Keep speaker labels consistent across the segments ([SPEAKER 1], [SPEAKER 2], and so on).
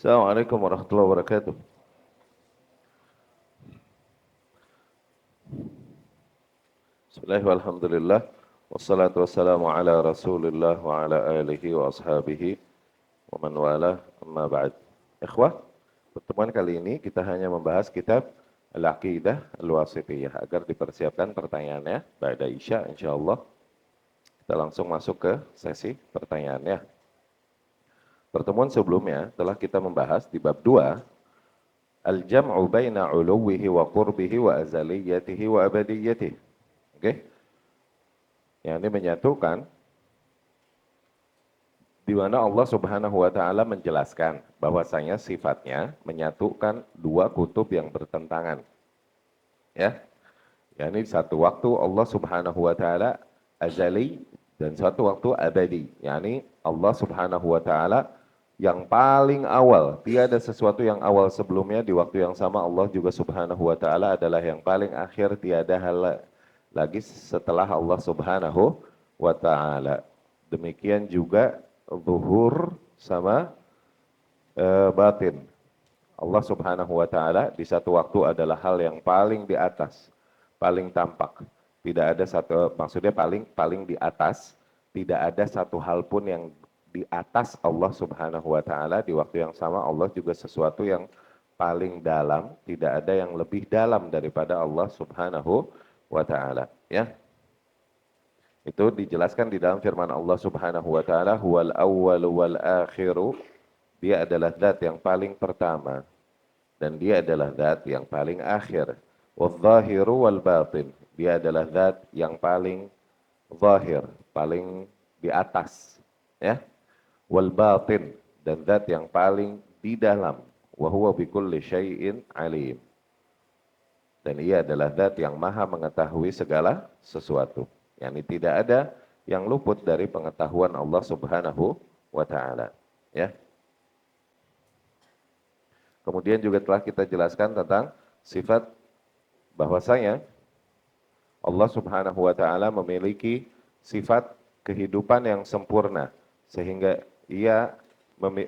[SPEAKER 1] Assalamualaikum warahmatullahi wabarakatuh. Bismillahirrahmanirrahim. Alhamdulillah. Wassalatu wassalamu ala rasulillah wa ala alihi wa ashabihi wa man wala amma ba'd. Ikhwah, pertemuan kali ini kita hanya membahas kitab Al-Aqidah Al-Wasithiyah agar dipersiapkan pertanyaannya ba'da Isya insyaallah. Kita langsung masuk ke sesi pertanyaannya. Pertemuan sebelumnya telah kita membahas di bab 2 al-jam'u baina 'uluwihi wa qurbihi wa azaliyatihi wa abadiyatihi. Oke. Yang ini menyatukan di mana Allah Subhanahu wa taala menjelaskan bahwasanya sifatnya menyatukan dua kutub yang bertentangan. Ya. Yani satu waktu Allah Subhanahu wa taala azali dan satu waktu abadi. Yani Allah Subhanahu wa taala yang paling awal, tiada sesuatu yang awal sebelumnya, di waktu yang sama Allah juga Subhanahu wa taala adalah yang paling akhir, tiada hal lagi setelah Allah Subhanahu wa taala. Demikian juga zuhur sama batin. Allah Subhanahu wa taala di satu waktu adalah hal yang paling di atas, paling tampak. Tidak ada satu, maksudnya paling di atas, tidak ada satu hal pun yang di atas Allah Subhanahu wa taala. Di waktu yang sama Allah juga sesuatu yang paling dalam, tidak ada yang lebih dalam daripada Allah Subhanahu wa taala, ya. Itu dijelaskan di dalam firman Allah Subhanahu wa taala, huwal awwalu wal akhiru. Dia adalah zat yang paling pertama dan dia adalah zat yang paling akhir. Wadh-dhahiru wal batin. Dia adalah zat yang paling zahir, paling di atas, ya. Wal batin, dan zat yang paling di dalam. Wa huwa bikulli syai'in alim. Dan ia adalah zat yang maha mengetahui segala sesuatu. Yani tidak ada yang luput dari pengetahuan Allah Subhanahu wa taala, ya. Kemudian juga telah kita jelaskan tentang sifat bahwasanya Allah Subhanahu wa taala memiliki sifat kehidupan yang sempurna sehingga ia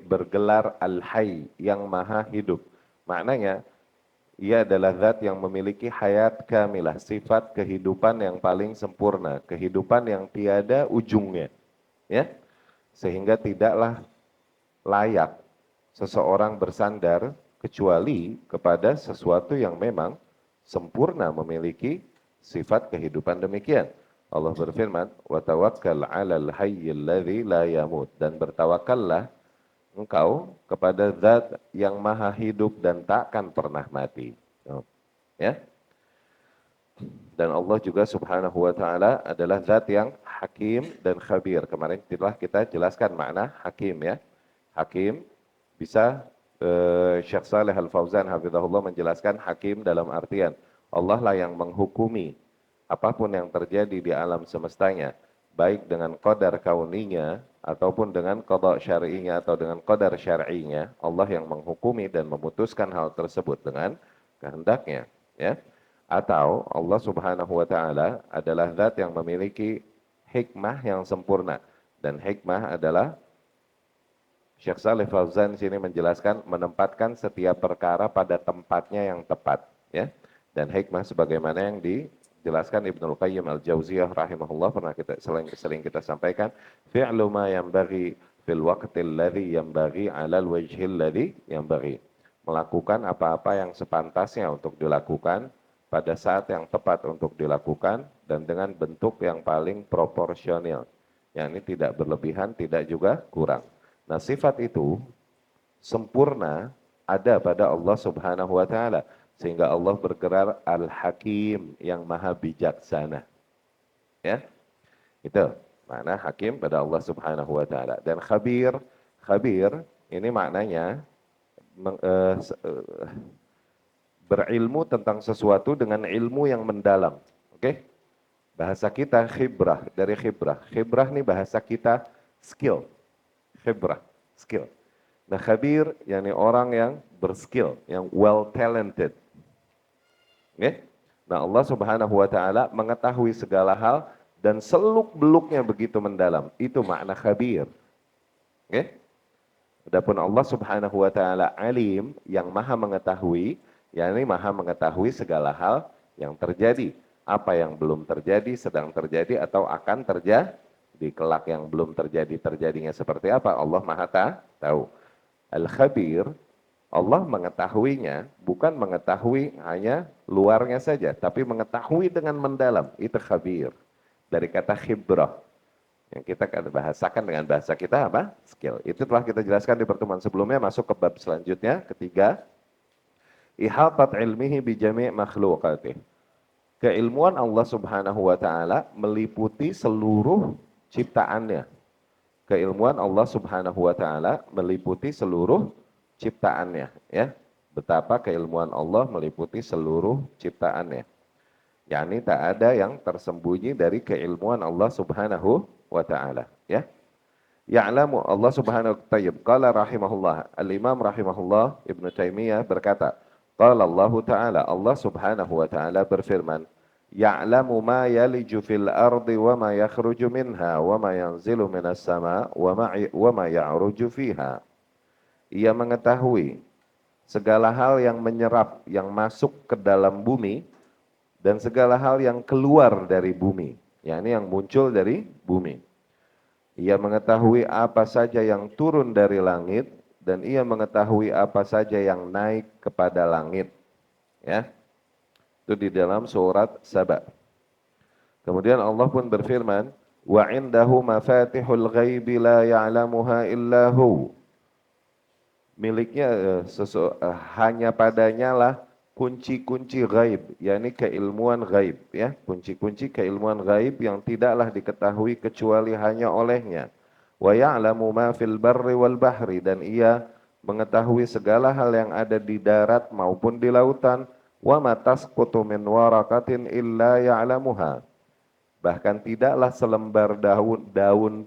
[SPEAKER 1] bergelar Al-Hayy, yang maha hidup. Maknanya ia adalah zat yang memiliki hayat kamilah, sifat kehidupan yang paling sempurna, kehidupan yang tiada ujungnya, ya. Sehingga tidaklah layak seseorang bersandar kecuali kepada sesuatu yang memang sempurna memiliki sifat kehidupan demikian. Allah berfirman, "Wa tawakkal 'alal hayyil ladzi la yamut." Dan bertawakallah engkau kepada zat yang maha hidup dan takkan pernah mati. Ya. Dan Allah juga Subhanahu wa taala adalah zat yang hakim dan khabir. Kemarin telah kita jelaskan makna hakim, ya. Hakim bisa Syekh Saleh Al-Fauzan hafizahullah menjelaskan hakim dalam artian Allah lah yang menghukumi apapun yang terjadi di alam semestanya, baik dengan qadar kauninya ataupun dengan qada syar'inya atau dengan qadar syar'inya. Allah yang menghukumi dan memutuskan hal tersebut dengan kehendaknya, ya. Atau Allah Subhanahu wa taala adalah zat yang memiliki hikmah yang sempurna, dan hikmah adalah Syekh Saleh Fauzan sini menjelaskan menempatkan setiap perkara pada tempatnya yang tepat, ya. Dan hikmah sebagaimana yang dijelaskan Ibnul Qayyim Al-Jauziyah rahimahullah, pernah kita sering kita sampaikan, fi'lu ma yanbaghi fil waqtil ladzi yanbaghi 'alal wajhil ladzi yanbaghi. Melakukan apa-apa yang sepantasnya untuk dilakukan pada saat yang tepat untuk dilakukan dan dengan bentuk yang paling proporsional. Yang ini tidak berlebihan, tidak juga kurang. Nah, sifat itu sempurna ada pada Allah Subhanahu wa taala sehingga Allah bergerak Al-Hakim, yang maha bijaksana. Ya. Itu makna hakim pada Allah Subhanahu wa taala. Dan khabir, khabir ini maknanya berilmu tentang sesuatu dengan ilmu yang mendalam. Oke? Bahasa kita khibrah, dari khibrah. Khibrah ini bahasa kita skill. Khibrah, skill. Nah, khabir yakni orang yang berskill, yang well talented. Oke? Nah, Allah Subhanahu wa taala mengetahui segala hal dan seluk-beluknya begitu mendalam. Itu makna khabir. Oke? Adapun Allah Subhanahu wa taala alim, yang maha mengetahui, yakni maha mengetahui segala hal yang terjadi. Apa yang belum terjadi, sedang terjadi, atau akan terjadi. Di kelak yang belum terjadi, terjadinya seperti apa, Allah maha tahu. Al-Khabir, Allah mengetahuinya, bukan mengetahui hanya luarnya saja, tapi mengetahui dengan mendalam. Itu khabir. Dari kata khibrah, yang kita bahasakan dengan bahasa kita apa? Skill. Itu telah kita jelaskan di pertemuan sebelumnya. Masuk ke bab selanjutnya, ketiga. Ihatat ilmihi bijami' makhlukatih. Keilmuan Allah Subhanahu wa taala meliputi seluruh ciptaannya. Keilmuan Allah Subhanahu wa taala meliputi seluruh ciptaannya, ya. Betapa keilmuan Allah meliputi seluruh ciptaannya. yakni tak ada yang tersembunyi dari keilmuan Allah Subhanahu wa taala, ya. Ya'lamu Allah Subhanahu wa taala. Qala rahimahullah, Al-Imam rahimahullah Ibnu Taimiyah berkata, qala Allah taala, Allah Subhanahu wa taala berfirman, ya'lamu ma yaliju fil ardi wa ma yakhruju minha wa ma yanzilu minas sama wa ma ya'ruju fiha. Ia mengetahui segala hal yang menyerap, yang masuk ke dalam bumi, dan segala hal yang keluar dari bumi, yakni yang muncul dari bumi. Ia mengetahui apa saja yang turun dari langit, dan ia mengetahui apa saja yang naik kepada langit. Ya, itu di dalam surat Saba. Kemudian Allah pun berfirman, wa indahu mafatihul ghaibi la ya'lamuha illa hu. Miliknya hanya padanya lah kunci-kunci gaib, yakni keilmuan gaib, ya, kunci-kunci keilmuan gaib yang tidaklah diketahui kecuali hanya olehnya. Wa ya'lamu ma fil barri wal bahri, dan ia mengetahui segala hal yang ada di darat maupun di lautan. Wa ma tasqutu min waraqatin illa ya'lamuha. Bahkan tidaklah selembar daun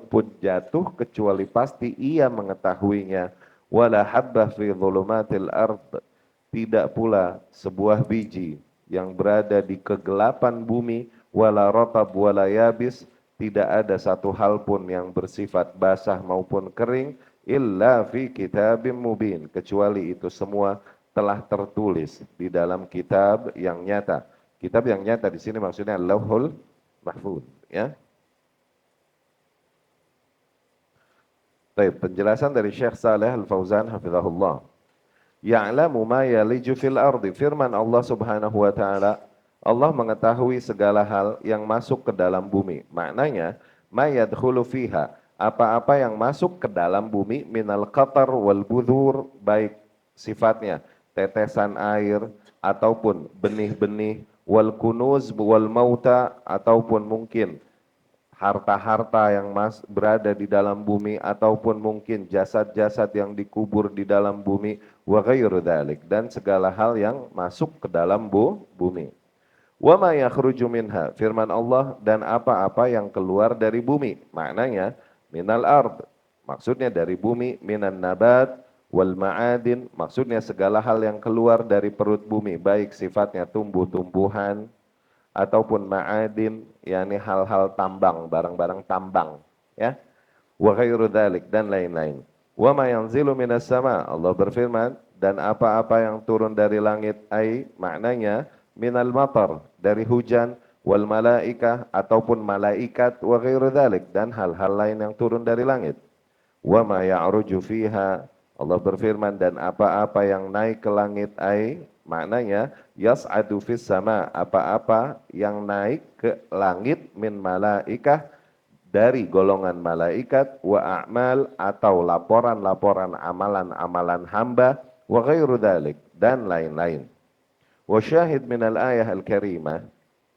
[SPEAKER 1] pun jatuh kecuali pasti ia mengetahuinya. Wala habbah fi dhulumatil ard, tidak pula sebuah biji yang berada di kegelapan bumi, wala ratab wala yabis, tidak ada satu hal pun yang bersifat basah maupun kering, illa fi kitabim mubin, kecuali itu semua telah tertulis di dalam kitab yang nyata. Kitab yang nyata di sini maksudnya Lauhul Mahfuz, ya. Baik, penjelasan dari Syekh Saleh Al-Fauzan hafizahullah. Ya'lamu ma yaliju fil ardi, firman Allah Subhanahu wa taala, Allah mengetahui segala hal yang masuk ke dalam bumi. Maknanya, ma yadkhulu fiha, apa-apa yang masuk ke dalam bumi, minal qatar wal budhur, baik sifatnya tetesan air ataupun benih-benih, wal kunuz wal mauta, ataupun mungkin harta-harta yang berada di dalam bumi, ataupun mungkin jasad-jasad yang dikubur di dalam bumi, wa ghairu dzalik, dan segala hal yang masuk ke dalam bumi. Wa ma yakhruju minha, firman Allah, dan apa-apa yang keluar dari bumi. Maknanya minal ard, maksudnya dari bumi, minan nabat wal ma'adin, maksudnya segala hal yang keluar dari perut bumi, baik sifatnya tumbuh-tumbuhan ataupun ma'adin, yakni hal-hal tambang, barang-barang tambang, ya. Wa ghairu dzalik, dan lain-lain. Wa ma yanzilu minas sama, Allah berfirman, dan apa-apa yang turun dari langit, ai maknanya minal matar, dari hujan, wal malaikah, ataupun malaikat, wa ghairu dzalik, dan hal-hal lain yang turun dari langit. Wa ma ya'ruju fiha, Allah berfirman, dan apa-apa yang naik ke langit, ai maknanya yas'adu fis sama, apa-apa yang naik ke langit, min malaikah, dari golongan malaikat, wa a'mal, atau laporan-laporan amalan-amalan hamba, wa ghairu dzalik, dan lain-lain. Wa syahid minal ayah al-karimah,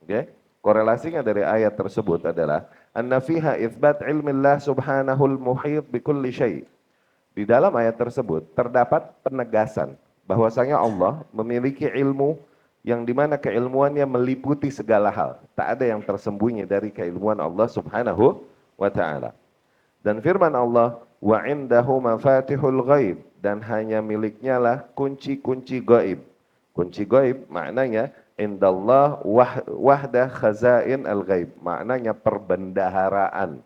[SPEAKER 1] okay? Korelasinya dari ayat tersebut adalah anna fiha itsbat ilmillah subhanahul muhit bikulli syai'. Di dalam ayat tersebut terdapat penegasan bahwasanya Allah memiliki ilmu yang dimana keilmuannya meliputi segala hal. Tak ada yang tersembunyi dari keilmuan Allah Subhanahu wa ta'ala. Dan firman Allah, wa indahu mafatihul ghaib, dan hanya miliknya lah kunci-kunci gaib. Kunci gaib maknanya indallah wahda khazain al-ghaib, maknanya perbendaharaan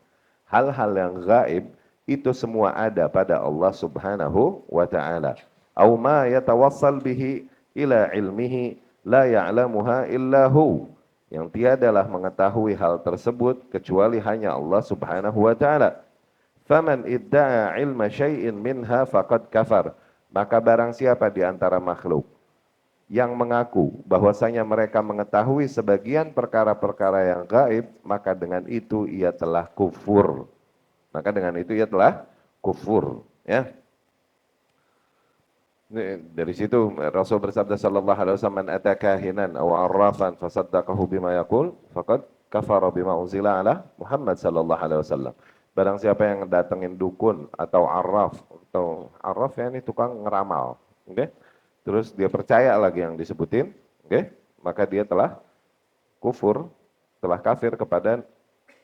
[SPEAKER 1] hal-hal yang gaib itu semua ada pada Allah Subhanahu wa ta'ala. Au ma yatawassal bihi ila ilmihi la ya'lamuha illa hu. Yang tiadalah mengetahui hal tersebut kecuali hanya Allah Subhanahu wa ta'ala. Faman idda'a ilma syai'in minha faqad kafar. Maka barang siapa di antara makhluk yang mengaku bahwasanya mereka mengetahui sebagian perkara-perkara yang gaib, maka dengan itu ia telah kufur. Maka dengan itu ia telah kufur, ya. Dari situ Rasul bersabda sallallahu alaihi wasallam, "Man ataka hinan aw arrafan fasaddaqahu bima yaqul faqad kafara bima unzila ala Muhammad sallallahu alaihi wasallam." Barang siapa yang datengin dukun atau arraf ya ini tukang ngeramal, oke? Okay? Terus dia percaya lagi yang disebutin, oke? Okay? Maka dia telah kufur, telah kafir kepada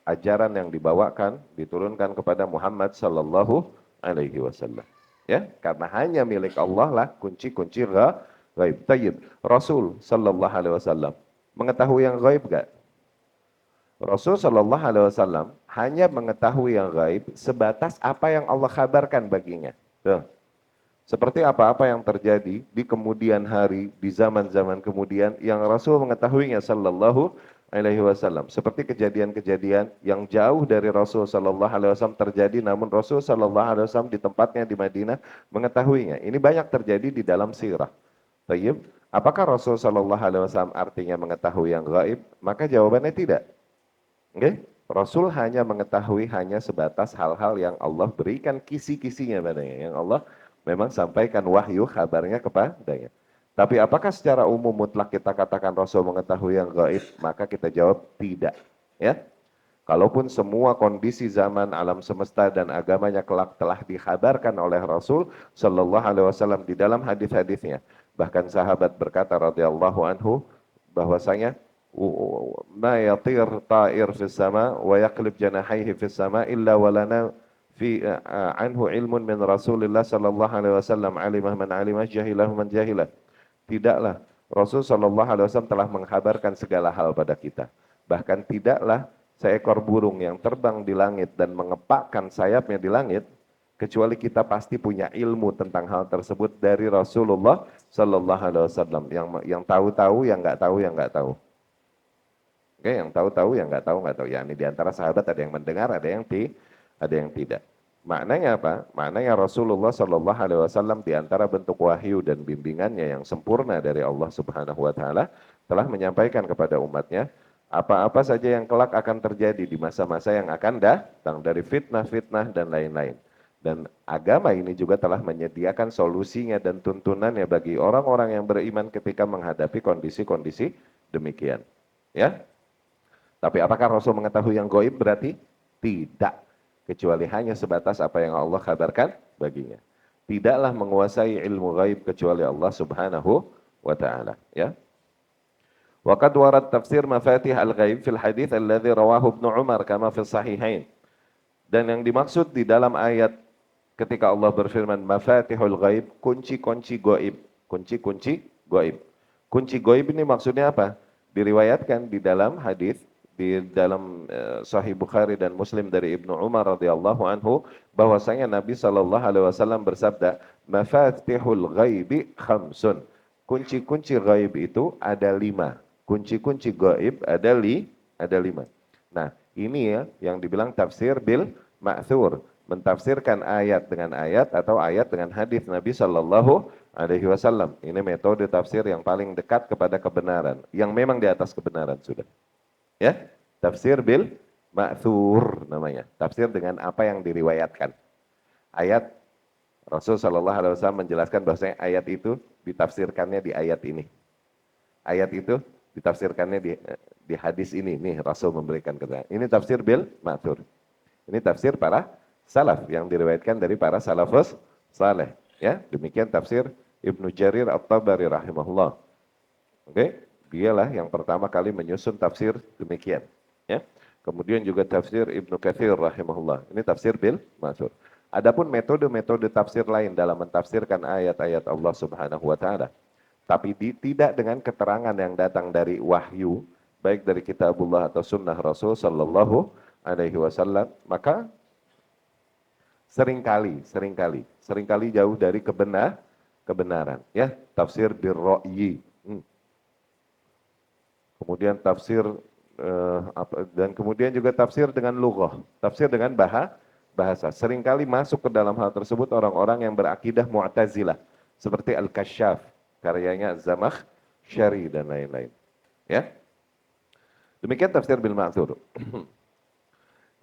[SPEAKER 1] ajaran yang dibawakan, diturunkan kepada Muhammad sallallahu alaihi wasallam. Ya, karena hanya milik Allah lah kunci-kunci gaib. Tayyib. Rasul sallallahu alaihi wasallam mengetahui yang gaib enggak? Rasul sallallahu alaihi wasallam hanya mengetahui yang gaib sebatas apa yang Allah kabarkan baginya. Tuh. Seperti apa-apa yang terjadi di kemudian hari, di zaman-zaman kemudian yang Rasul mengetahuinya sallallahu alaihi wasallam. Seperti kejadian-kejadian yang jauh dari Rasul sallallahu alaihi wasallam terjadi, namun Rasul sallallahu alaihi wasallam di tempatnya di Madinah mengetahuinya. Ini banyak terjadi di dalam sirah. Tayyib, apakah Rasul sallallahu alaihi wasallam artinya mengetahui yang gaib? Maka jawabannya tidak. Oke? Rasul hanya mengetahui hanya sebatas hal-hal yang Allah berikan kisi-kisinya padanya, yang Allah memang sampaikan wahyu kabarnya kepadanya. Tapi apakah secara umum mutlak kita katakan Rasul mengetahui yang gaib? Maka kita jawab tidak. Ya, kalaupun semua kondisi zaman alam semesta dan agamanya kelak telah dikabarkan oleh Rasul Shallallahu Alaihi Wasallam di dalam hadis-hadisnya. Bahkan sahabat berkata radhiyallahu anhu bahwasanya ma yatir ta'ir fis sama wa yaqlib janahaihi fis sama illa walana fi anhu ilmun min Rasulillah sallallahu alaihi wasallam alimah man alimah jahilah man jahilah. Tidaklah Rasul sallallahu alaihi wasallam telah mengkabarkan segala hal pada kita. Bahkan tidaklah seekor burung yang terbang di langit dan mengepakkan sayapnya di langit kecuali kita pasti punya ilmu tentang hal tersebut dari Rasulullah sallallahu alaihi wasallam. Yang tahu-tahu, yang enggak tahu, yang enggak tahu. Oke, yang tahu-tahu, yang enggak tahu, enggak tahu. Ya, ini di antara sahabat ada yang mendengar, ada yang tidak. Maknanya apa? Maknanya Rasulullah Shallallahu Alaihi Wasallam di antara bentuk wahyu dan bimbingannya yang sempurna dari Allah Subhanahu Wa Taala telah menyampaikan kepada umatnya apa-apa saja yang kelak akan terjadi di masa-masa yang akan datang dari fitnah-fitnah dan lain-lain. Dan agama ini juga telah menyediakan solusinya dan tuntunannya bagi orang-orang yang beriman ketika menghadapi kondisi-kondisi demikian. Ya. Tapi apakah Rasul mengetahui yang gaib? Berarti tidak. Kecuali hanya sebatas apa yang Allah kabarkan baginya. Tidaklah menguasai ilmu gaib kecuali Allah Subhanahu wa taala, ya. Wa qad warad tafsir mafatih al-ghaib fil hadits alladhi rawahu Ibnu Umar kama fi sahihain. Dan yang dimaksud di dalam ayat ketika Allah berfirman mafatihul ghaib, kunci-kunci gaib, kunci-kunci gaib. Kunci gaib ini maksudnya apa? Diriwayatkan di dalam hadis di dalam Sahih Bukhari dan Muslim dari Ibnu Umar radhiyallahu anhu bahwasanya Nabi sallallahu alaihi wasallam bersabda, "Mafatihul ghaibi khamsun." Kunci-kunci gaib itu ada 5. Kunci-kunci gaib ada 5. Nah, ini ya yang dibilang tafsir bil ma'thur, mentafsirkan ayat dengan ayat atau ayat dengan hadis Nabi sallallahu alaihi wasallam. Ini metode tafsir yang paling dekat kepada kebenaran, yang memang di atas kebenaran sudah. Ya, tafsir bil ma'thur namanya. Tafsir dengan apa yang diriwayatkan. Ayat Rasul sallallahu alaihi wasallam menjelaskan bahwasanya ayat itu ditafsirkannya di ayat ini. Ayat itu ditafsirkannya di hadis ini. Nih Rasul memberikan keterangan. Ini tafsir bil ma'thur. Ini tafsir para salaf yang diriwayatkan dari para salafus saleh. Ya, demikian tafsir Ibnu Jarir At-Tabari rahimahullah. Oke. Dialah yang pertama kali menyusun tafsir demikian. Ya. Kemudian juga tafsir Ibnu Katsir rahimahullah. Ini tafsir bil ma'thur. Adapun metode-metode tafsir lain dalam mentafsirkan ayat-ayat Allah Subhanahu wa taala, tapi tidak dengan keterangan yang datang dari wahyu, baik dari kitabullah atau sunnah Rasul sallallahu alaihi wasallam, maka seringkali jauh dari kebenaran. Ya, tafsir birro'yi. Kemudian tafsir dan kemudian juga tafsir dengan lughah, tafsir dengan bahasa. Seringkali masuk ke dalam hal tersebut orang-orang yang berakidah Mu'tazilah seperti Al-Kasyaf, karyanya Zamakhsyari dan lain-lain. Ya. Demikian tafsir bil ma'thur.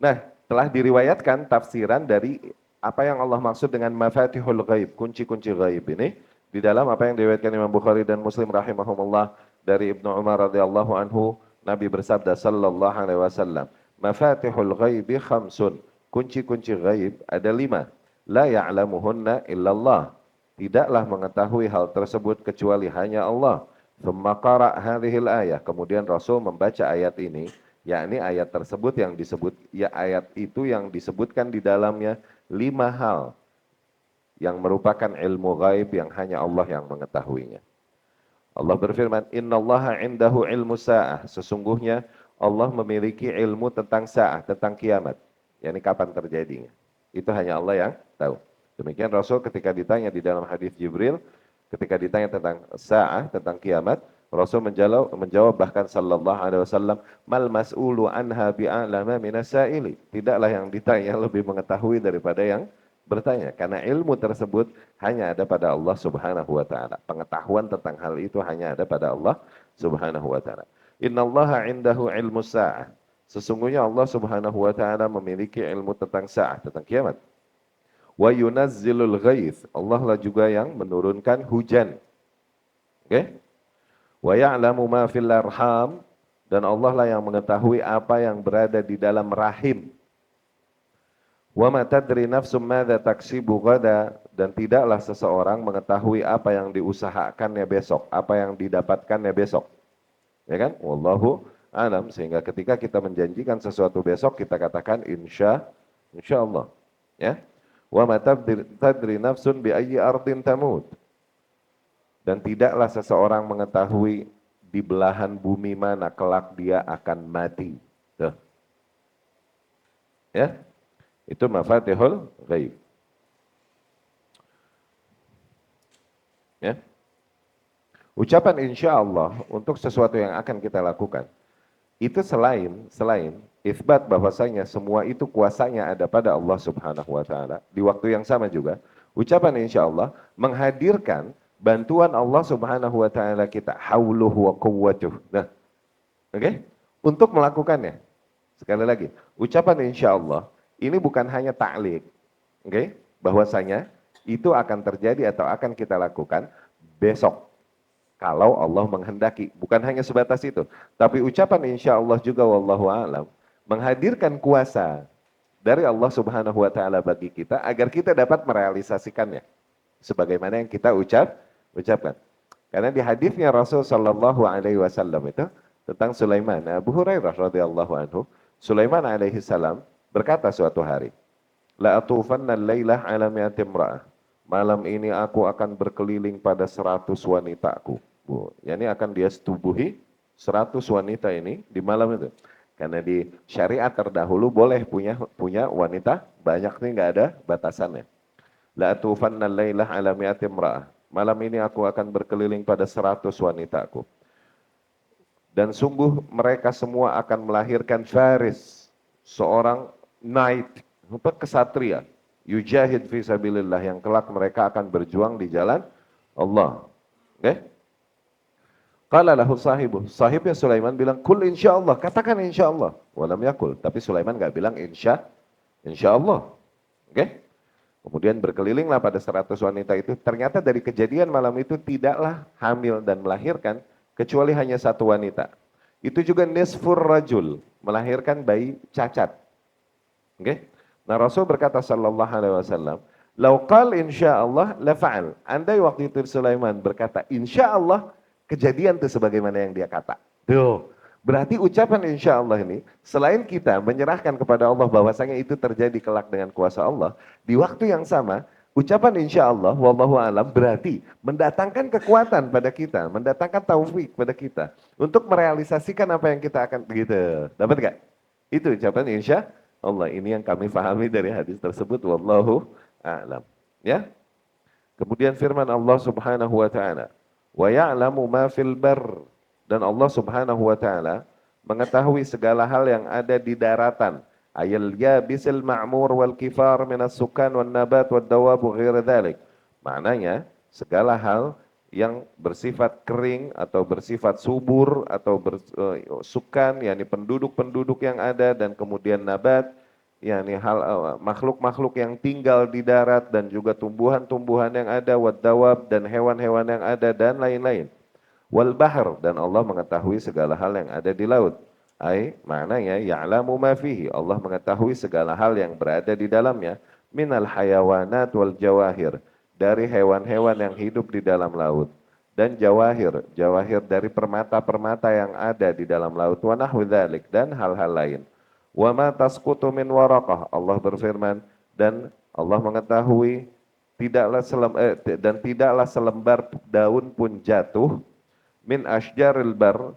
[SPEAKER 1] Nah, telah diriwayatkan tafsiran dari apa yang Allah maksud dengan mafatihul ghaib, kunci-kunci ghaib ini di dalam apa yang diriwayatkan Imam Bukhari dan Muslim rahimahumullah dari Ibnu Umar radhiyallahu anhu, Nabi bersabda sallallahu alaihi wasallam, mafatihul ghaibi khamsun, kunci-kunci ghaib ada 5, la ya'lamuhunna illallah, tidaklah mengetahui hal tersebut kecuali hanya Allah. Thumma qara' hadhil ayah, kemudian Rasul membaca ayat ini, yakni ayat tersebut yang disebut, ya ayat itu yang disebutkan di dalamnya 5 hal yang merupakan ilmu gaib yang hanya Allah yang mengetahuinya. Allah berfirman, innallaha indahu ilmu sa'ah, sesungguhnya Allah memiliki ilmu tentang sa'ah, tentang kiamat, yakni kapan terjadinya. Itu hanya Allah yang tahu. Demikian Rasul ketika ditanya di dalam hadis Jibril, ketika ditanya tentang sa'ah, tentang kiamat, Rasul menjawab bahkan sallallahu alaihi wasallam, mal mas'ulu anha bi'alama minas sa'ili. Tidaklah yang ditanya lebih mengetahui daripada yang bertanya, karena ilmu tersebut hanya ada pada Allah Subhanahu wa taala. Pengetahuan tentang hal itu hanya ada pada Allah Subhanahu wa taala. Innallaha 'indahu ilmu sa'ah. Sesungguhnya Allah Subhanahu wa taala memiliki ilmu tentang sa'ah, tentang kiamat. Wa yunazzilul ghaits. Allah lah juga yang menurunkan hujan. Oke? Wa ya'lamu ma fil arham, dan Allah lah yang mengetahui apa yang berada di dalam rahim. Wa ma tadri nafsum madza taksibu ghada, dan tidaklah seseorang mengetahui apa yang diusahakannya besok, apa yang didapatkannya besok. Ya kan? Wallahu a'lam. Sehingga ketika kita menjanjikan sesuatu besok, kita katakan insyaallah. Ya. Wa ma tadri nafsun bi ayyi ardin tamut. Dan tidaklah seseorang mengetahui di belahan bumi mana kelak dia akan mati. Tuh. Ya. Itu mafatihul ghaib. Ya. Ucapan insyaallah untuk sesuatu yang akan kita lakukan, itu selain isbat bahwasanya semua itu kuasanya ada pada Allah Subhanahu wa taala, di waktu yang sama juga ucapan insyaallah menghadirkan bantuan Allah Subhanahu wa taala kita, hauluhu wa quwwatuh. Nah, oke? Untuk melakukannya. Sekali lagi, ucapan insyaallah ini bukan hanya ta'liq, oke? Bahwasanya itu akan terjadi atau akan kita lakukan besok kalau Allah menghendaki, bukan hanya sebatas itu, tapi ucapan insyaallah juga wallahu a'lam menghadirkan kuasa dari Allah Subhanahu wa taala bagi kita agar kita dapat merealisasikannya sebagaimana yang kita ucapkan. Karena di hadisnya Rasul sallallahu alaihi wasallam itu tentang Sulaiman, Abu Hurairah radhiyallahu anhu, Sulaiman alaihi salam berkata suatu hari, la atufanna al-lailah ala mi'ati imra'ah. Malam ini aku akan berkeliling pada 100 wanitaku. Yani akan dia setubuhi 100 wanita ini di malam itu. Karena di syariat terdahulu boleh punya wanita banyak nih, nggak ada batasannya. La atufanna al-lailah ala mi'ati imra'ah. Malam ini aku akan berkeliling pada 100 wanitaku. Dan sungguh mereka semua akan melahirkan faris, seorang knight, kesatria, yujahid fi sabilillah, yang kelak mereka akan berjuang di jalan Allah. Oke? Qala lahu sahibnya Sulaiman bilang, kul insyaallah, katakan insyaallah. Walam yakul, tapi Sulaiman enggak bilang insyaallah. Oke? Kemudian berkelilinglah pada 100 wanita itu, ternyata dari kejadian malam itu tidaklah hamil dan melahirkan kecuali hanya 1 wanita. Itu juga nisfur rajul, melahirkan bayi cacat. Oke? Nah, Rasul berkata sallallahu alaihi wasallam, "Lau qal insyaallah la fa'al." Andai waktu itu Sulaiman berkata insyaallah, kejadian itu sebagaimana yang dia kata. Tuh. Berarti ucapan insyaallah ini selain kita menyerahkan kepada Allah bahwasanya itu terjadi kelak dengan kuasa Allah, di waktu yang sama ucapan insyaallah wallahu alam berarti mendatangkan kekuatan pada kita, mendatangkan taufik pada kita untuk merealisasikan apa yang kita akan begitu. Dapat enggak? Itu ucapan Allah. Ini yang kami pahami dari hadis tersebut. Wallahu a'lam. Ya. Kemudian firman Allah Subhanahu wa taala, "Wa ya'lamu ma fil bar." Dan Allah Subhanahu wa taala mengetahui segala hal yang ada di daratan. Ayal yabisil ma'mur wal kifar minas sukan wan nabat wad dawab wa ghairi dzalik. Maknanya segala hal yang bersifat kering atau bersifat subur atau sukan, yakni penduduk-penduduk yang ada, dan kemudian nabat, yakni makhluk-makhluk yang tinggal di darat, dan juga tumbuhan-tumbuhan yang ada, wadawab, dan hewan-hewan yang ada, dan lain-lain. Wal bahr, dan Allah mengetahui segala hal yang ada di laut. Maknanya ya'lamu ma fihi, Allah mengetahui segala hal yang berada di dalamnya, minal hayawanat wal jawahir, dari hewan-hewan yang hidup di dalam laut, dan jawahir, jawahir dari permata-permata yang ada di dalam laut, wa nahwu dzalik, dan hal-hal lain. Wa ma tasqutu min waraqah, Allah berfirman, dan Allah mengetahui tidaklah selembar daun pun jatuh min asjaril bar,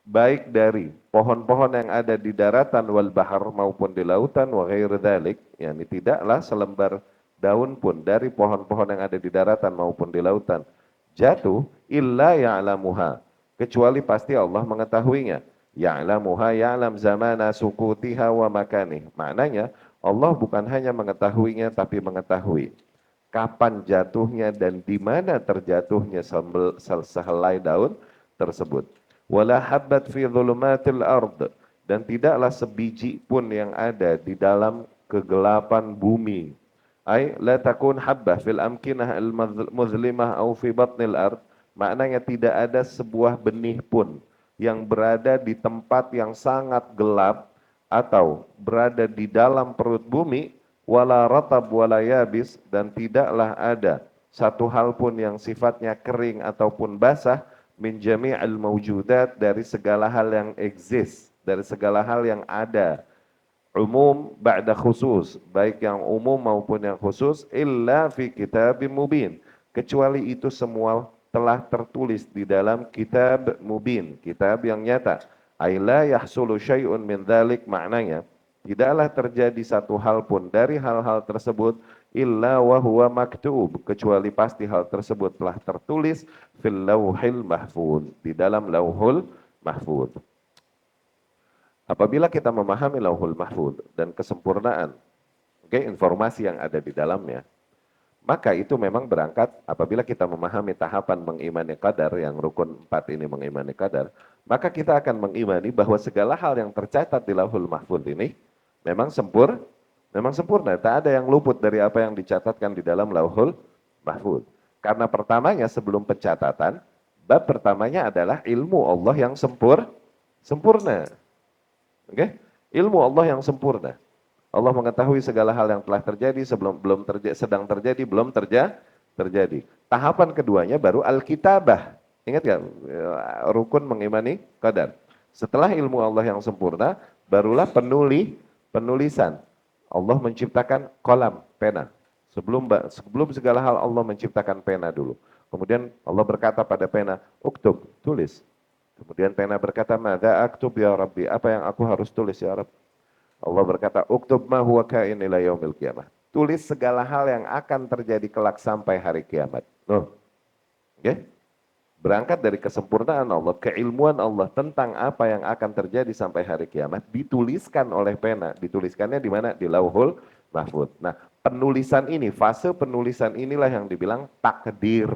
[SPEAKER 1] baik dari pohon-pohon yang ada di daratan wal bahar maupun di lautan, wa ghairi dzalik, yakni tidaklah selembar daun pun dari pohon-pohon yang ada di daratan maupun di lautan jatuh illa ya'lamuha, kecuali pasti Allah mengetahuinya. Ya'lamuha ya'lam zamana sukutiha wa makanih. Maknanya Allah bukan hanya mengetahuinya tapi mengetahui kapan jatuhnya dan di mana terjatuhnya sehelai daun tersebut. Wala habbat fi dhulumatil ard, dan tidaklah sebiji pun yang ada di dalam kegelapan bumi. La takun habbah fil amkinah al muzlimah au fi batnil ard, maknanya tidak ada sebuah benih pun yang berada di tempat yang sangat gelap atau berada di dalam perut bumi, wala ratab wala yabis, dan tidaklah ada satu hal pun yang sifatnya kering ataupun basah, min jami'il mawjudat, dari segala hal yang exist, dari segala hal yang ada, umum ba'da khusus, baik yang umum maupun yang khusus, illa fi kitabim mubin, kecuali itu semua telah tertulis di dalam kitab mubin, kitab yang nyata. Ay la yahsulu syai'un min dzalik, maknanya tidaklah terjadi satu hal pun dari hal-hal tersebut illa wa huwa maktub, kecuali pasti hal tersebut telah tertulis fil lauhil mahfuz, di dalam lauhul mahfuz. Apabila kita memahami lauhul mahfuz dan kesempurnaan informasi yang ada di dalamnya, maka itu memang berangkat apabila kita memahami tahapan mengimani qadar, yang rukun 4 ini mengimani qadar, maka kita akan mengimani bahwa segala hal yang tercatat di lauhul mahfuz ini memang sempurna, tak ada yang luput dari apa yang dicatatkan di dalam lauhul mahfuz. Karena pertamanya, sebelum pencatatan, bab pertamanya adalah ilmu Allah yang sempurna. Oke? Ilmu Allah yang sempurna. Allah mengetahui segala hal yang telah terjadi, sedang terjadi, belum terjadi. Tahapan keduanya baru al-kitabah. Ingat gak? Rukun mengimani qadar. Setelah ilmu Allah yang sempurna, barulah penulisan. Allah menciptakan kolam, pena. Sebelum segala hal Allah menciptakan pena dulu. Kemudian Allah berkata pada pena, uktub, tulis. Kemudian pena berkata, madza aktub ya Rabbi, apa yang aku harus tulis ya Rabb? Allah berkata, uktub ma huwa kain ila yaumil qiyamah. Tulis segala hal yang akan terjadi kelak sampai hari kiamat. Okay? Berangkat dari kesempurnaan Allah, keilmuan Allah tentang apa yang akan terjadi sampai hari kiamat, dituliskan oleh pena. Dituliskannya di mana? Di lauhul mahfuz. Nah, penulisan ini, fase penulisan inilah yang dibilang takdir,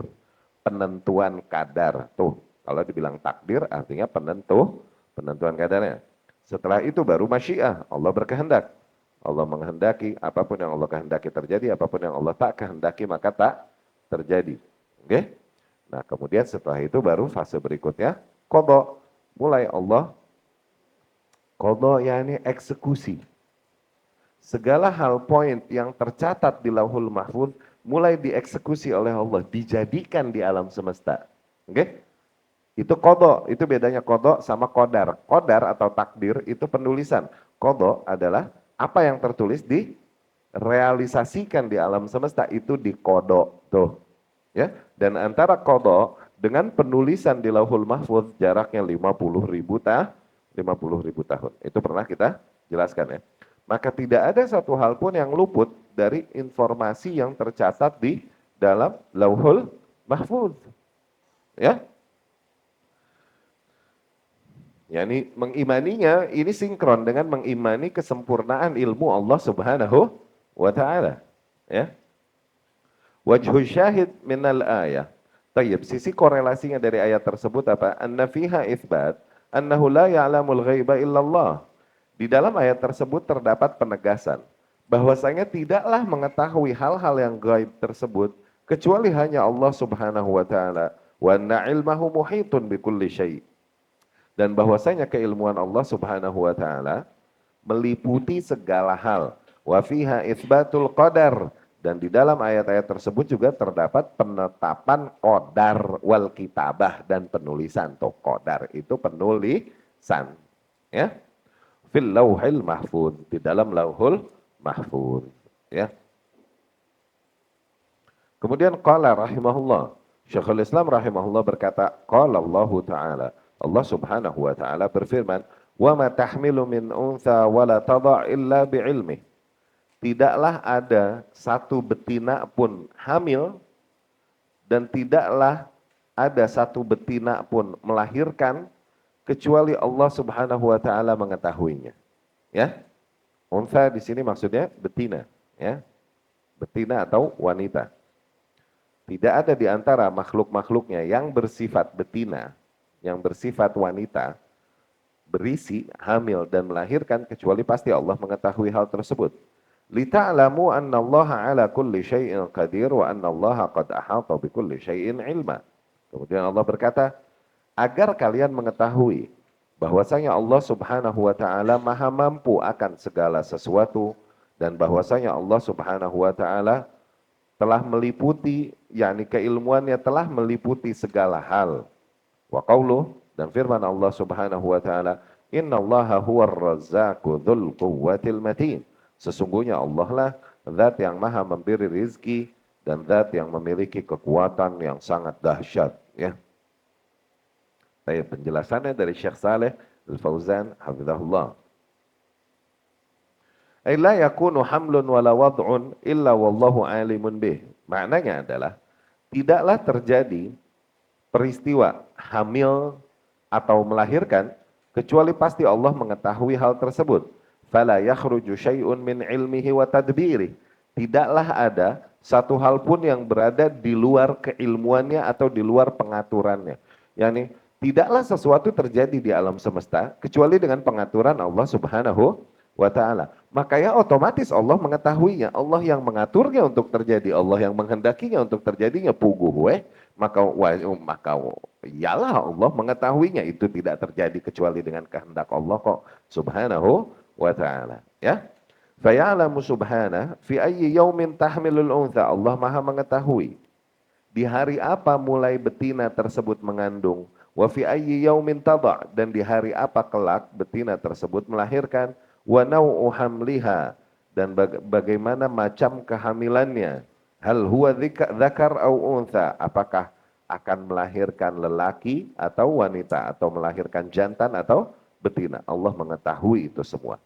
[SPEAKER 1] penentuan kadar. Tuh, kalau dibilang takdir artinya penentuan kadarnya. Setelah itu baru masyiah, Allah berkehendak. Allah menghendaki, apapun yang Allah kehendaki terjadi, apapun yang Allah tak kehendaki maka tak terjadi. Oke? Nah, kemudian setelah itu baru fase berikutnya, qadha. Mulai Allah, qadha yakni eksekusi. Segala hal poin yang tercatat di lauhul mahfuz mulai dieksekusi oleh Allah, dijadikan di alam semesta. Oke? Itu qadha, itu bedanya qadha sama qadar. Qadar atau takdir itu penulisan. Qadha adalah apa yang tertulis direalisasikan di alam semesta, itu di qadha tuh. Ya, dan antara qadha dengan penulisan di lauhul mahfuz jaraknya 50.000 tahun. Itu pernah kita jelaskan ya. maka tidak ada satu hal pun yang luput dari informasi yang tercatat di dalam Lauhul Mahfuz. Ya, yakni mengimaninya ini sinkron dengan mengimani kesempurnaan ilmu Allah Subhanahu wa taala. Ya. Wajhu syahid minal ayah. Tayyib, sisi korelasinya dari ayat tersebut apa? Anna fiha itsbat annahu la ya'lamul ghaiba illallah. Di dalam ayat tersebut terdapat penegasan bahwasanya tidaklah mengetahui hal-hal yang gaib tersebut kecuali hanya Allah Subhanahu wa taala. Wa anna ilmahu muhitun bikulli syai'. Dan bahwasanya keilmuan Allah Subhanahu wa taala meliputi segala hal. Wa fiha itsbatul qadar, dan di dalam ayat-ayat tersebut juga terdapat penetapan qadar wal kitabah, dan penulisan. Tuh, qadar itu penulisan, ya. Fil lauhil mahfuz, di dalam lauhul mahfuz, ya. Kemudian qala rahimahullah, Syekhul Islam rahimahullah berkata, qala Allah taala, Allah Subhanahu wa taala berfirman, "Wa ma tahmilu min untha wa la tadha' illa bi'ilmih." Tidaklah ada satu betina pun hamil dan tidaklah ada satu betina pun melahirkan kecuali Allah Subhanahu wa taala mengetahuinya. Ya. Untha di sini maksudnya betina, ya. Betina atau wanita. Tidak ada di antara makhluk-makhluknya yang bersifat betina, yang bersifat wanita, berisi, hamil, dan melahirkan, kecuali pasti Allah mengetahui hal tersebut. Lita'lamu annallaha ala kulli syai'in qadir wa annallaha qad ahata bi kulli syai'in ilma. Kemudian Allah berkata, agar kalian mengetahui bahwasanya Allah Subhanahu wa taala Maha mampu akan segala sesuatu, dan bahwasanya Allah Subhanahu wa taala telah meliputi, yakni keilmuannya telah meliputi segala hal. Wa qauluh, dan firman Allah Subhanahu wa taala, innallaha huwar razzaqu dzul quwwatil matin. Sesungguhnya Allah lah zat yang maha memberi rizki dan zat yang memiliki kekuatan yang sangat dahsyat, ya. Penjelasannya dari Syekh Saleh Al-Fauzan hafizahullah. Ay la yakunu hamlun wala wad'un illa wallahu alimun bih. Maknanya adalah tidaklah terjadi peristiwa hamil atau melahirkan kecuali pasti Allah mengetahui hal tersebut. Fala yakhruju syai'un min ilmihi wa tadbirih. Tidaklah ada satu hal pun yang berada di luar keilmuannya atau di luar pengaturannya. Yani tidaklah sesuatu terjadi di alam semesta kecuali dengan pengaturan Allah Subhanahu wa ta'ala. Makanya otomatis Allah mengetahuinya, Allah yang mengaturnya untuk terjadi, Allah yang menghendakinya untuk terjadinya, maka iyalah Allah mengetahuinya, itu tidak terjadi kecuali dengan kehendak Allah kok Subhanahu wa ta'ala, ya. Faya'lamu subhanahu fi ayyi yaumin tahmilul untha. Allah Maha mengetahui di hari apa mulai betina tersebut mengandung, wa fi ayyi yaumin tadha', dan di hari apa kelak betina tersebut melahirkan, wa nau'u hamliha, dan bagaimana macam kehamilannya, hal huwa dzakar au untha, apakah akan melahirkan lelaki atau wanita, atau melahirkan jantan atau betina. Allah mengetahui itu semua.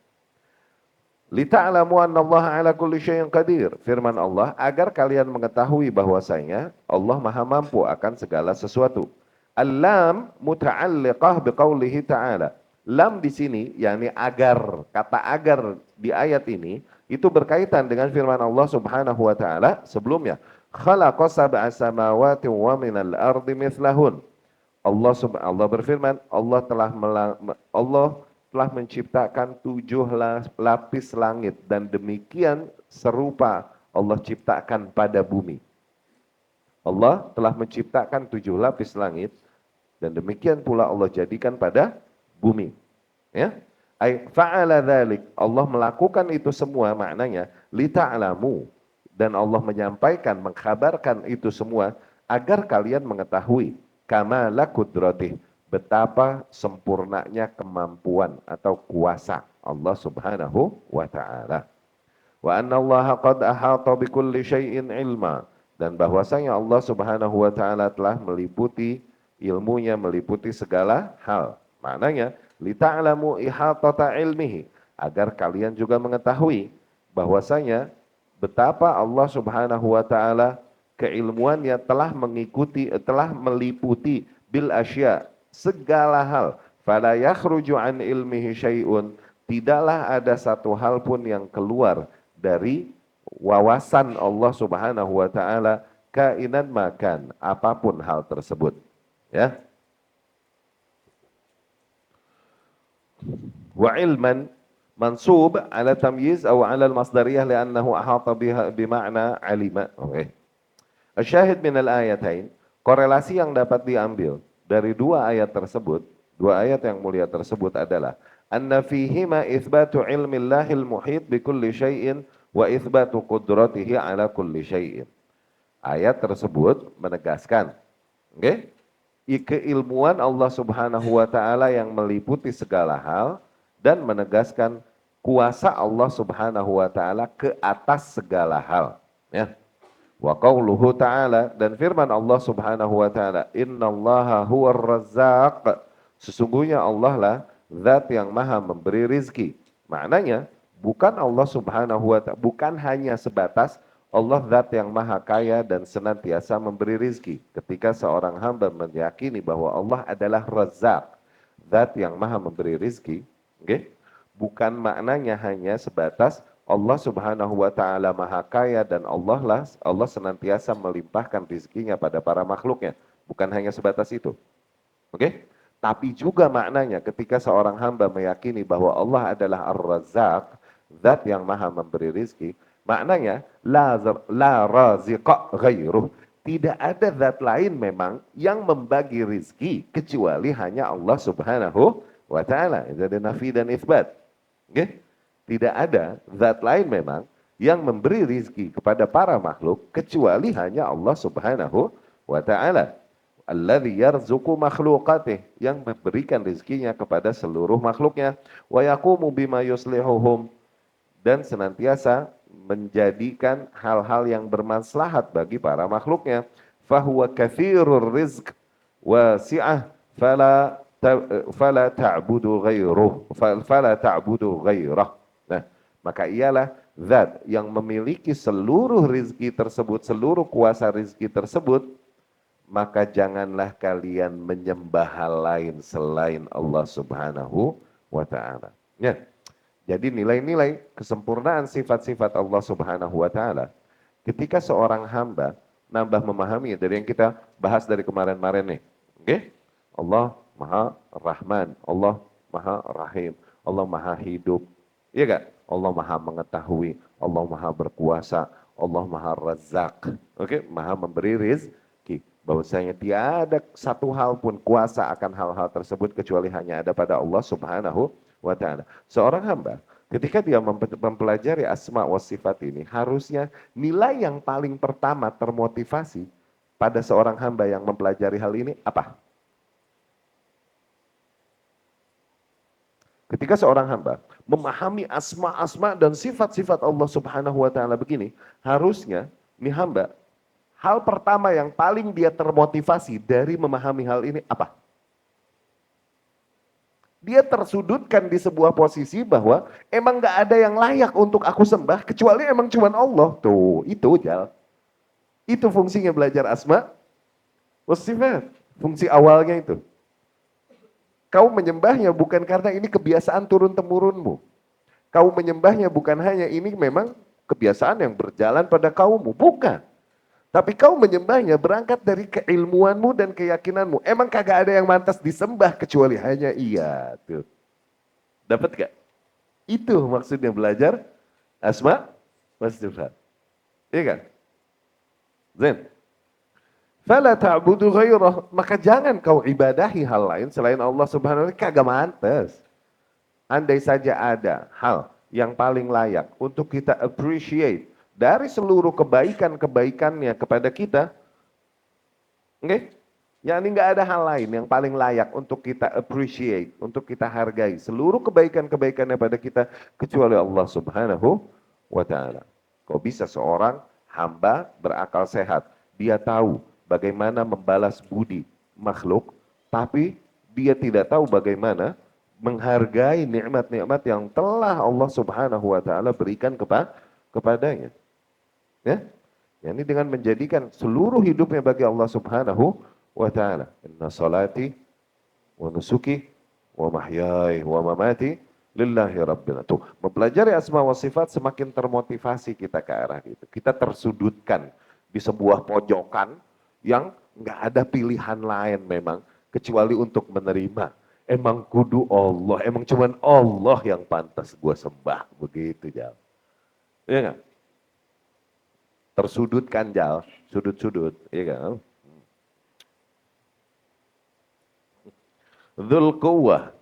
[SPEAKER 1] Lita'lamu annallaha ala kulli syai'in qadir. Firman Allah, agar kalian mengetahui bahwasanya Allah Maha mampu akan segala sesuatu. Al-lam muta'alliqah biqaulihi ta'ala. Lam di sini yakni agar, kata agar di ayat ini itu berkaitan dengan firman Allah Subhanahu wa taala sebelumnya. Khalaqa sab'a samawati wa minal ardi mithlahun. Allah berfirman, Allah telah menciptakan 7 lapis langit, dan demikian serupa Allah ciptakan pada bumi. Allah telah menciptakan 7 lapis langit, dan demikian pula Allah jadikan pada bumi. Ya. Fa'ala dzalik, Allah melakukan itu semua, maknanya lita'lamu, dan Allah menyampaikan, mengkhabarkan itu semua agar kalian mengetahui kamala qudratih, betapa sempurnanya kemampuan atau kuasa Allah Subhanahu wa taala. Wa anna Allah qad ahata bikulli syai'in ilma, dan bahwasanya Allah Subhanahu wa taala telah meliputi ilmunya, meliputi segala hal. Maknanya lita'lamu ihatata ilmihi, agar kalian juga mengetahui bahwasanya betapa Allah Subhanahu wa taala keilmuannya telah meliputi bil asya, segala hal. Fala yakhruju an ilmihi syai'un, tidaklah ada satu hal pun yang keluar dari wawasan Allah Subhanahu wa taala, kainan makan, apapun hal tersebut. Ya. Wa ilman mansub ala tamyiz atau ala al-masdariyah li'annahu ahata biha bima'na alima. Oke. Asyahid min al-ayatain, korelasi yang dapat diambil dari dua ayat tersebut, dua ayat yang mulia tersebut adalah anna fihima itsbatu ilmillahil muhit bi kulli syai'in wa itsbatu qudratihi ala kulli syai'in. Ayat tersebut menegaskan, okay, keilmuan Allah Subhanahu wa taala yang meliputi segala hal dan menegaskan kuasa Allah Subhanahu wa taala ke atas segala hal, ya. Wa qauluhu ta'ala, dan firman Allah Subhanahu wa taala, innallaha huwar razzaq, sesungguhnya Allah lah zat yang maha memberi rizki. Maknanya bukan Allah Subhanahu wa taala, bukan hanya sebatas Allah zat yang maha kaya dan senantiasa memberi rizki. Ketika seorang hamba meyakini bahwa Allah adalah Razzaq, zat yang maha memberi rizki, okay? Bukan maknanya hanya sebatas Allah Subhanahu wa taala maha kaya dan Allah senantiasa melimpahkan rizkinya pada para makhluknya. Bukan hanya sebatas itu. Oke? Tapi juga maknanya ketika seorang hamba meyakini bahwa Allah adalah Ar-Razzaq, zat yang maha memberi rizki, maknanya la raziqa ghairuh. Tidak ada zat lain memang yang membagi rizki kecuali hanya Allah Subhanahu wa taala. Jadi nafi dan isbat. Oke? Tidak ada zat lain memang yang memberi rizki kepada para makhluk kecuali hanya Allah Subhanahu wa taala. Alladzi yarzuqu makhluqatih, yang memberikan rizkinya kepada seluruh makhluknya, wa yaqumu bima yuslihuhum, dan senantiasa menjadikan hal-hal yang bermaslahat bagi para makhluknya. Fahuwa katsirur rizq wasi'ah fala ta'budu ghairah. Nah, maka ialah zat yang memiliki seluruh rizki tersebut, seluruh kuasa rizki tersebut, maka janganlah kalian menyembah hal lain selain Allah Subhanahu wa ta'ala. Ya. Jadi nilai-nilai kesempurnaan sifat-sifat Allah Subhanahu wa ta'ala, ketika seorang hamba nambah memahami dari yang kita bahas dari kemarin-kemarin nih. Oke? Allah Maha Rahman, Allah Maha Rahim, Allah Maha Hidup. Iya gak? Allah Maha Mengetahui, Allah Maha Berkuasa, Allah Maha Razzaq. Oke? Maha memberi rizki. Bahwasanya tiada satu hal pun kuasa akan hal-hal tersebut kecuali hanya ada pada Allah Subhanahu wa ta'ala. Seorang hamba ketika dia mempelajari asma wa sifat ini, harusnya nilai yang paling pertama termotivasi pada seorang hamba yang mempelajari hal ini apa? Ketika seorang hamba memahami asma-asma dan sifat-sifat Allah Subhanahu wa ta'ala begini, harusnya nih hamba, hal pertama yang paling dia termotivasi dari memahami hal ini apa? Dia tersudutkan di sebuah posisi bahwa emang gak ada yang layak untuk aku sembah kecuali emang cuman Allah. Tuh, itu Jal. Itu fungsinya belajar asma wa sifat. Fungsi awalnya itu. Kau menyembahnya bukan karena ini kebiasaan turun-temurunmu. Kau menyembahnya bukan hanya ini memang kebiasaan yang berjalan pada kaummu. Bukan. Tapi kau menyembahnya berangkat dari keilmuanmu dan keyakinanmu. Emang kagak ada yang mantas disembah kecuali hanya Ia. Tuh. Dapat gak? Itu maksudnya belajar asma wa sifat. Iya kan? Zain. Fala ta'budu ghairah, maka jangan kau ibadahi hal lain selain Allah Subhanahu wa taala, kagak mantas. Andai saja ada hal yang paling layak untuk kita appreciate dari seluruh kebaikan-kebaikannya kepada kita, oke? Yani nggak ada hal lain yang paling layak untuk kita appreciate, untuk kita hargai seluruh kebaikan-kebaikannya pada kita kecuali Allah Subhanahu wa taala. Kok bisa seorang hamba berakal sehat, dia tahu bagaimana membalas budi makhluk, tapi dia tidak tahu bagaimana menghargai nikmat-nikmat yang telah Allah Subhanahu wa taala berikan kepadanya. Ya. Ini dengan menjadikan seluruh hidupnya bagi Allah Subhanahu wa taala. Inna salati wa nusuki wa mahyai wa mamati lillahi rabbil alamin. Tuh, mempelajari asma wa sifat semakin termotivasi kita ke arah itu. Kita tersudutkan di sebuah pojokan yang nggak ada pilihan lain memang kecuali untuk menerima. Emang kudu Allah, emang cuman Allah yang pantas gua sembah, begitu Jal. Iya nggak? Tersudutkan Jal, sudut-sudut, iya kan? Dzul Quwwah,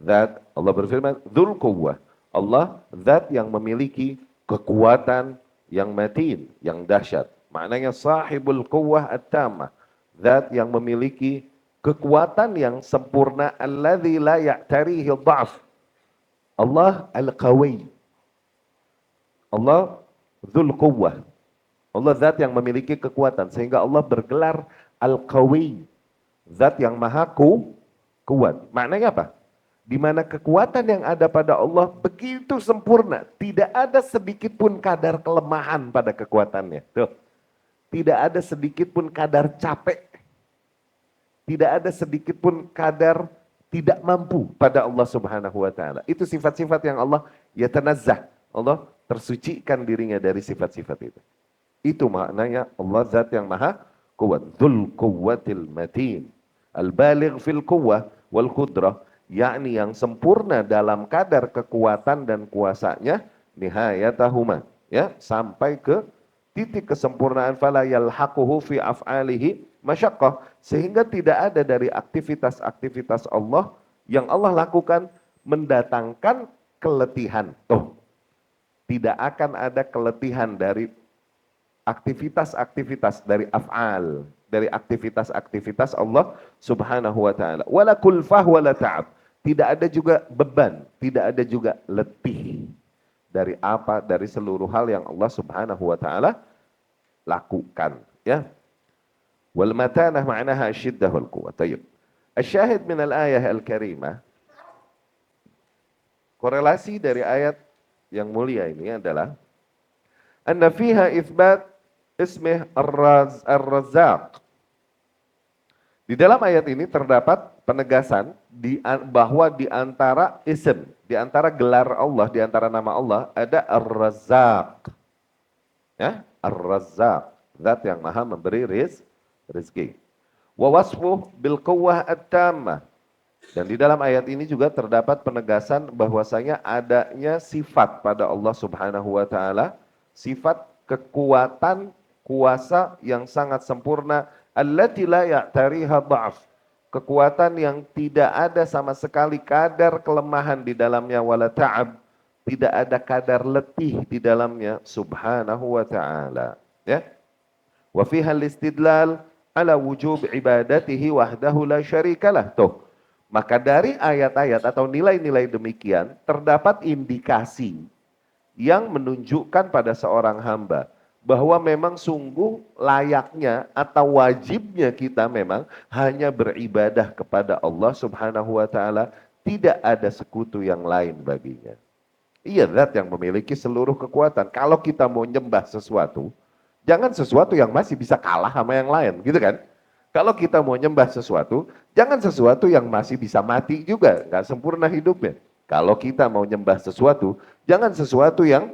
[SPEAKER 1] zat Allah berfirman, Dzul Quwwah, Allah zat yang memiliki kekuatan yang matin, yang dahsyat. Maknanya sahibul quwwah at-tamah, zat yang memiliki kekuatan yang sempurna, alladzi la ya'tarihi dha'f. Allah al-qawi. Allah Dzul Quwwah. Allah zat yang memiliki kekuatan sehingga Allah bergelar al-qawi, zat yang maha kuat. Maknanya apa? Di mana kekuatan yang ada pada Allah begitu sempurna, tidak ada sedikit pun kadar kelemahan pada kekuatannya. Tuh. Tidak ada sedikit pun kadar capek. Tidak ada sedikit pun kadar tidak mampu pada Allah Subhanahu wa taala. Itu sifat-sifat yang Allah yatanazzah. Allah tersucikan dirinya dari sifat-sifat itu. Itu maknanya Allah zat yang maha kuat. Dzul quwwatil matin. Al-baligh fil quwwah wal qudrah, yakni yang sempurna dalam kadar kekuatan dan kuasanya, nihayatahuma, ya, sampai ke titik kesempurnaan, fala yalhaquhu fi af'alihi masyaqqah, sehingga tidak ada dari aktivitas-aktivitas Allah yang Allah lakukan mendatangkan keletihan. Tuh, tidak akan ada keletihan dari aktivitas-aktivitas dari af'al, dari aktivitas-aktivitas Allah Subhanahu wa taala. Wala kulfah wala ta'ab. Tidak ada juga beban, tidak ada juga letih dari apa, dari seluruh hal yang Allah Subhanahu wa taala lakukan, ya. Wal matanah ma'naha asyiddah wal quwwah. Tayyib. Asyahid min al-ayah al-karimah. Korelasi dari ayat yang mulia ini adalah anna fiha itsbat ismih ar-razzaq. Di dalam ayat ini terdapat penegasan bahwa di antara ism, di antara gelar Allah, di antara nama Allah ada ar-razzaq. Ya, ar-razzaq, zat yang maha memberi rezeki. Wa wasfuh bil quwwah at-tammah. Dan di dalam ayat ini juga terdapat penegasan bahwasanya adanya sifat pada Allah Subhanahu wa taala, sifat kekuatan, kuasa yang sangat sempurna, allati la ya'tariha dha'f, kekuatan yang tidak ada sama sekali kadar kelemahan di dalamnya, wala ta'ab, tidak ada kadar letih di dalamnya, Subhanahu wa ta'ala, ya. Wa fiha al-istidlal ala wujub ibadatihi wahdahu la syarikalah. Tuh, maka dari ayat-ayat atau nilai-nilai demikian terdapat indikasi yang menunjukkan pada seorang hamba bahwa memang sungguh layaknya atau wajibnya kita memang hanya beribadah kepada Allah Subhanahu wa taala, tidak ada sekutu yang lain baginya. Ia zat yang memiliki seluruh kekuatan. Kalau kita mau nyembah sesuatu, jangan sesuatu yang masih bisa kalah sama yang lain, gitu kan? Kalau kita mau nyembah sesuatu, jangan sesuatu yang masih bisa mati juga, nggak sempurna hidupnya. Kalau kita mau nyembah sesuatu, jangan sesuatu yang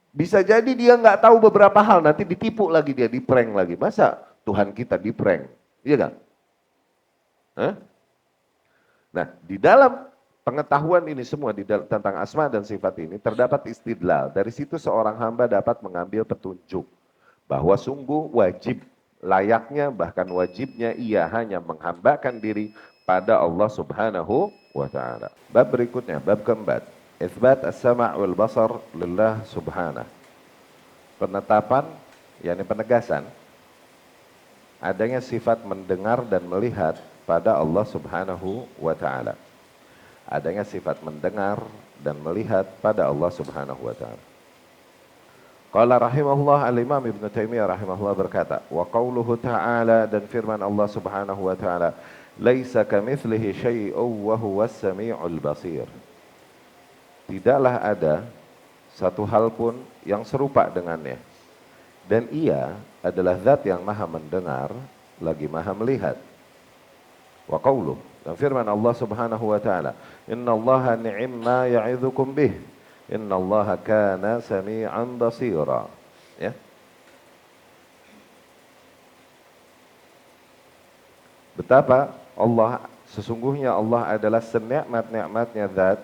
[SPEAKER 1] bisa jadi dia nggak tahu beberapa hal, nanti ditipu lagi dia, diprank lagi. Masa Tuhan kita diprank? Iya kan? Nah, di dalam pengetahuan ini semua tentang asma dan sifat ini terdapat istidlal. Dari situ seorang hamba dapat mengambil petunjuk bahwa sungguh wajib, layaknya bahkan wajibnya ia hanya menghambakan diri pada Allah Subhanahu wa taala. Bab berikutnya, bab keempat, itsbat as-sama' wal basar lillah subhanahu. Penetapan, yakni penegasan adanya sifat mendengar dan melihat pada Allah Subhanahu wa taala. Adanya sifat mendengar dan melihat pada Allah Subhanahu wa taala. Qala rahimahullah, al-Imam Ibn Taimiyah rahimahullah berkata, wa qauluhu ta'ala, dan firman Allah Subhanahu wa ta'ala, Laisa kamitslihi syai'un wa huwas samiul basir. Tidaklah ada satu hal pun yang serupa dengannya. Dan ia adalah zat yang maha mendengar, lagi maha melihat. Wa qauluh, dan firman Allah Subhanahu wa taala, "Innallaha ni'ma ya'idzukum bih. Innallaha kana sami'an basira." Ya. Betapa sesungguhnya Allah adalah senikmat-nikmatnya zat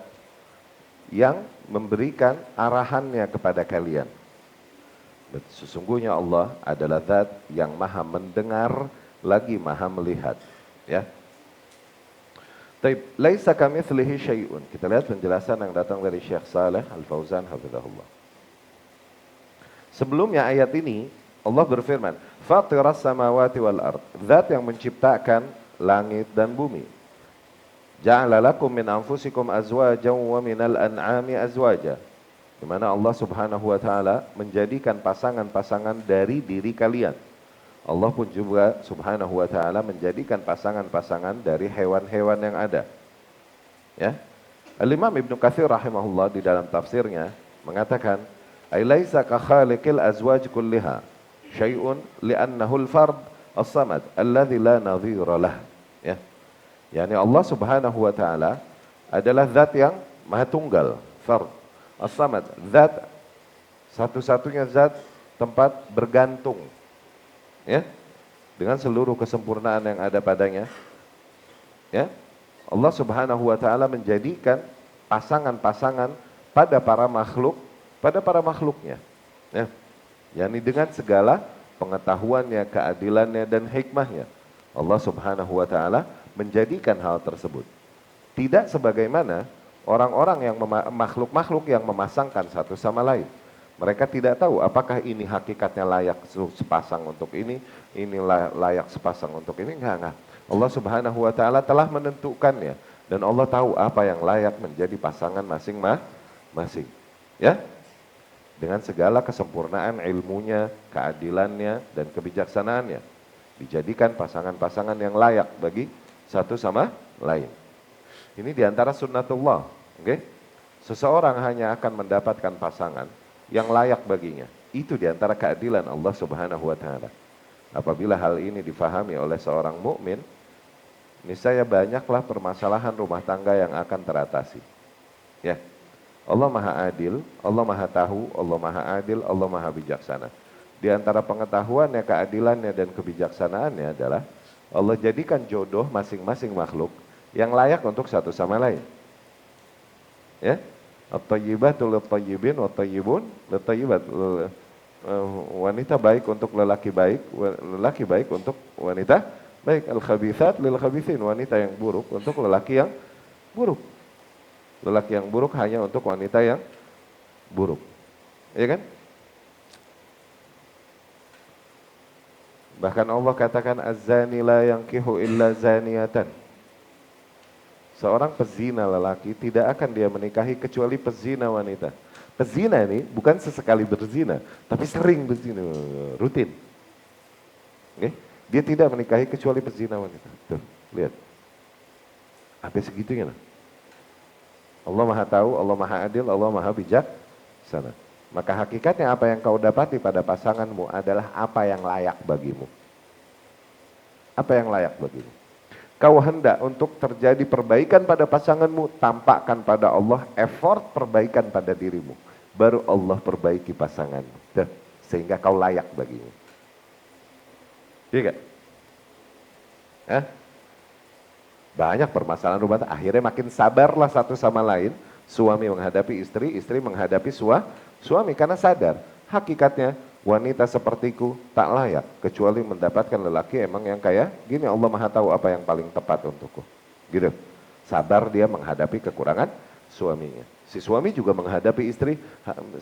[SPEAKER 1] yang memberikan arahannya kepada kalian. Sesungguhnya Allah adalah zat yang maha mendengar lagi maha melihat. Ya. Taib, laisa kamitslihi syai'un. Kita lihat penjelasan yang datang dari Syekh Saleh Al-Fauzan hafizahullah. Sebelumnya ayat ini Allah berfirman, "Fatiras samawati wal ard." Zat yang menciptakan langit dan bumi. "Ja'ala lakum min anfusikum azwajan wa minal an'ami azwaja." Di mana Allah Subhanahu wa taala menjadikan pasangan-pasangan dari diri kalian. Allah pun juga Subhanahu wa taala menjadikan pasangan-pasangan dari hewan-hewan yang ada. Ya. Al-Imam Ibnu Katsir rahimahullah di dalam tafsirnya mengatakan, "Alaysa ka khaliqil azwaj kulliha syai'un li'annahu al-fard as-samad alladzi la nadhira lah." Ya. Yani Allah Subhanahu wa taala adalah zat yang maha tunggal, fard, as-samad, zat satu-satunya zat tempat bergantung. Ya. Dengan seluruh kesempurnaan yang ada padanya. Ya. Allah Subhanahu wa taala menjadikan pasangan-pasangan pada para makhluknya. Ya. Yani dengan segala pengetahuannya, keadilannya dan hikmahnya. Allah Subhanahu wa taala menjadikan hal tersebut. Tidak sebagaimana orang-orang yang makhluk-makhluk yang memasangkan satu sama lain. Mereka tidak tahu apakah ini hakikatnya layak sepasang untuk ini layak sepasang untuk ini, enggak. Allah Subhanahu wa taala telah menentukannya dan Allah tahu apa yang layak menjadi pasangan masing-masing. Ya? Dengan segala kesempurnaan ilmunya, keadilannya dan kebijaksanaannya, dijadikan pasangan-pasangan yang layak bagi satu sama lain. Ini diantara sunnatullah. Okay? Seseorang hanya akan mendapatkan pasangan yang layak baginya. Itu diantara keadilan Allah Subhanahu wa taala. Apabila hal ini difahami oleh seorang mukmin, niscaya banyaklah permasalahan rumah tangga yang akan teratasi. Ya. Allah Maha Adil, Allah Maha Tahu, Allah Maha Adil, Allah Maha Bijaksana. Di antara pengetahuannya, keadilannya dan kebijaksanaannya adalah Allah jadikan jodoh masing-masing makhluk yang layak untuk satu sama lain. Ya. At-thayyibatu lit-thayyibin wa at-thayyibun lit-thayyibat. Wanita baik untuk lelaki baik untuk wanita baik. Al-khabitsat lil-khabitsin, wanita yang buruk untuk lelaki yang buruk. Lelaki yang buruk hanya untuk wanita yang buruk. Iya kan? Bahkan Allah katakan az-zani la yankihu illa zaniyatan. Seorang pezina lelaki tidak akan dia menikahi kecuali pezina wanita. Pezina ini bukan sesekali berzina, tapi sering berzina, rutin. Okay? Dia tidak menikahi kecuali pezina wanita. Tuh, lihat. Sampai segitunya lah. Allah Maha Tahu, Allah Maha Adil, Allah Maha Bijaksana. Maka hakikatnya apa yang kau dapati pada pasanganmu adalah apa yang layak bagimu. Apa yang layak bagimu. Kau hendak untuk terjadi perbaikan pada pasanganmu, tampakkan pada Allah effort perbaikan pada dirimu. Baru Allah perbaiki pasanganmu. Dan sehingga kau layak baginya. Iya gak? Banyak permasalahan rumah tangga, akhirnya makin sabarlah satu sama lain. Suami menghadapi istri, istri menghadapi suami karena sadar. Hakikatnya wanita sepertiku tak layak kecuali mendapatkan lelaki emang yang kayak gini. Allah Maha Tahu apa yang paling tepat untukku. Gitu. Sabar dia menghadapi kekurangan suaminya. Si suami juga menghadapi istri,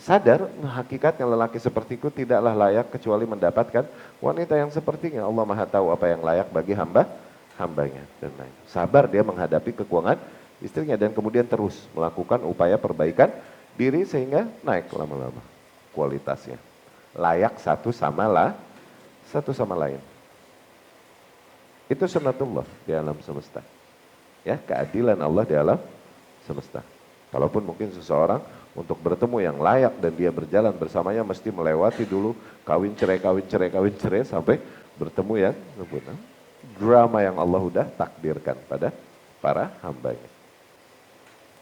[SPEAKER 1] sadar hakikatnya lelaki sepertiku tidaklah layak kecuali mendapatkan wanita yang sepertinya. Allah Maha Tahu apa yang layak bagi hambanya dan lain. Sabar dia menghadapi kekurangan istrinya dan kemudian terus melakukan upaya perbaikan diri sehingga naik lama-lama kualitasnya. Layak satu sama lain. Itu sunnatullah di alam semesta. Ya, keadilan Allah di alam semesta. Kalaupun mungkin seseorang untuk bertemu yang layak dan dia berjalan bersamanya mesti melewati dulu kawin cerai, kawin cerai, kawin cerai sampai bertemu yang sempurna. Drama yang Allah udah takdirkan pada para hambanya.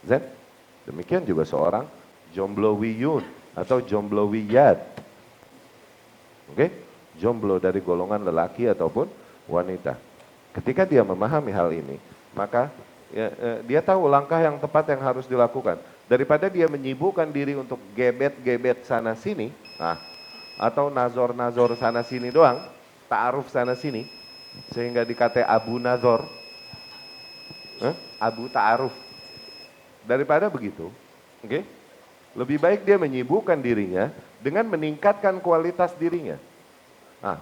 [SPEAKER 1] Zat, demikian juga seorang jomblowiyun atau jomblowiyat. Oke? Jomblo dari golongan lelaki ataupun wanita. Ketika dia memahami hal ini, maka dia tahu langkah yang tepat yang harus dilakukan. Daripada dia menyibukkan diri untuk gebet-gebet sana sini, atau nazor-nazor sana sini doang, ta'aruf sana sini, sehingga dikata Abu Nazor, Abu Ta'aruf. Daripada begitu, oke? Lebih baik dia menyibukkan dirinya dengan meningkatkan kualitas dirinya.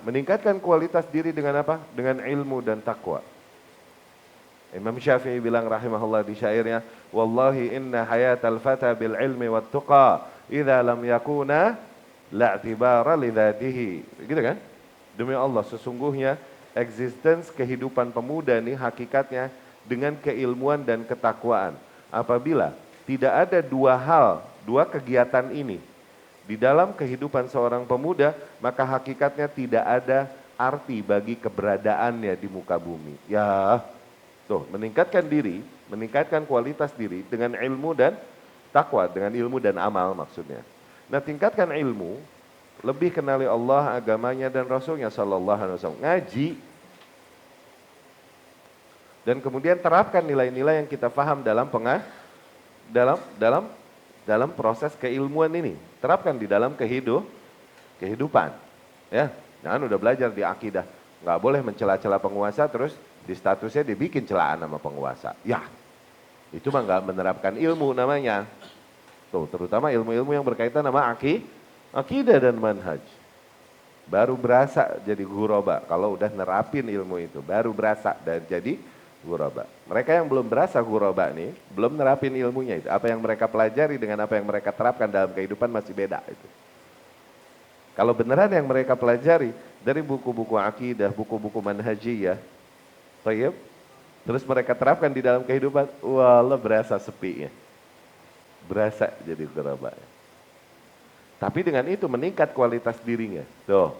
[SPEAKER 1] Meningkatkan kualitas diri dengan apa? Dengan ilmu dan takwa. Imam Syafi'i bilang rahimahullah di syairnya, wallahi inna hayatal fata bil ilmi wat tuqa idza lam yakuna la'tibara li dzatihi. Gitu kan? Demi Allah, sesungguhnya existence kehidupan pemuda nih hakikatnya dengan keilmuan dan ketakwaan. Apabila tidak ada dua kegiatan ini di dalam kehidupan seorang pemuda, maka hakikatnya tidak ada arti bagi keberadaannya di muka bumi. Ya, tuh, meningkatkan diri, meningkatkan kualitas diri dengan ilmu dan takwa, dengan ilmu dan amal maksudnya. Nah, tingkatkan ilmu, lebih kenali Allah, agamanya dan Rasulnya Sallallahu Alaihi Wasallam. Ngaji, dan kemudian terapkan nilai-nilai yang kita paham dalam dalam proses keilmuan ini. Terapkan di dalam kehidupan. Ya, jangan udah belajar di akidah, nggak boleh mencela-cela penguasa terus di statusnya dibikin celaan sama penguasa. Ya, itu mah nggak menerapkan ilmu namanya. Tuh, terutama ilmu-ilmu yang berkaitan sama akidah dan manhaj. Baru berasa jadi ghuraba kalau udah nerapin ilmu itu, baru berasa dan jadi ghuraba. Mereka yang belum berasa ghuraba nih, belum nerapin ilmunya itu. Apa yang mereka pelajari dengan apa yang mereka terapkan dalam kehidupan masih beda itu. Kalau beneran yang mereka pelajari dari buku-buku akidah, buku-buku manhajiyah, terus mereka terapkan di dalam kehidupan, wallah berasa sepinya. Berasa jadi ghuraba. Tapi dengan itu meningkat kualitas dirinya. Tuh.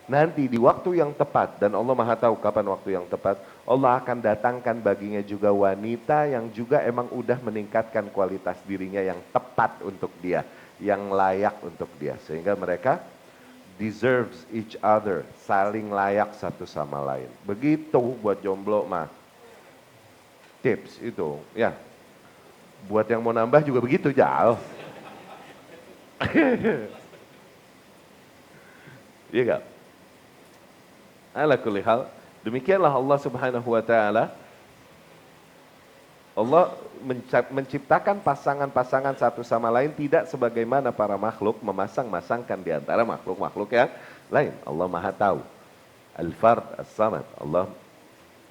[SPEAKER 1] Nanti di waktu yang tepat, dan Allah Maha tahu kapan waktu yang tepat, Allah akan datangkan baginya juga wanita yang juga emang udah meningkatkan kualitas dirinya yang tepat untuk dia, yang layak untuk dia. Sehingga mereka deserves each other, saling layak satu sama lain. Begitu buat jomblo mah. Tips itu, ya. Buat yang mau nambah juga begitu, jauh. Iya gak? Ala kulli hal, demikianlah Allah Subhanahu wa taala. Allah menciptakan pasangan-pasangan satu sama lain tidak sebagaimana para makhluk memasang-masangkan di antara makhluk-makhluk yang lain. Allah Maha tahu. Al-Fard, As-Samad. Allah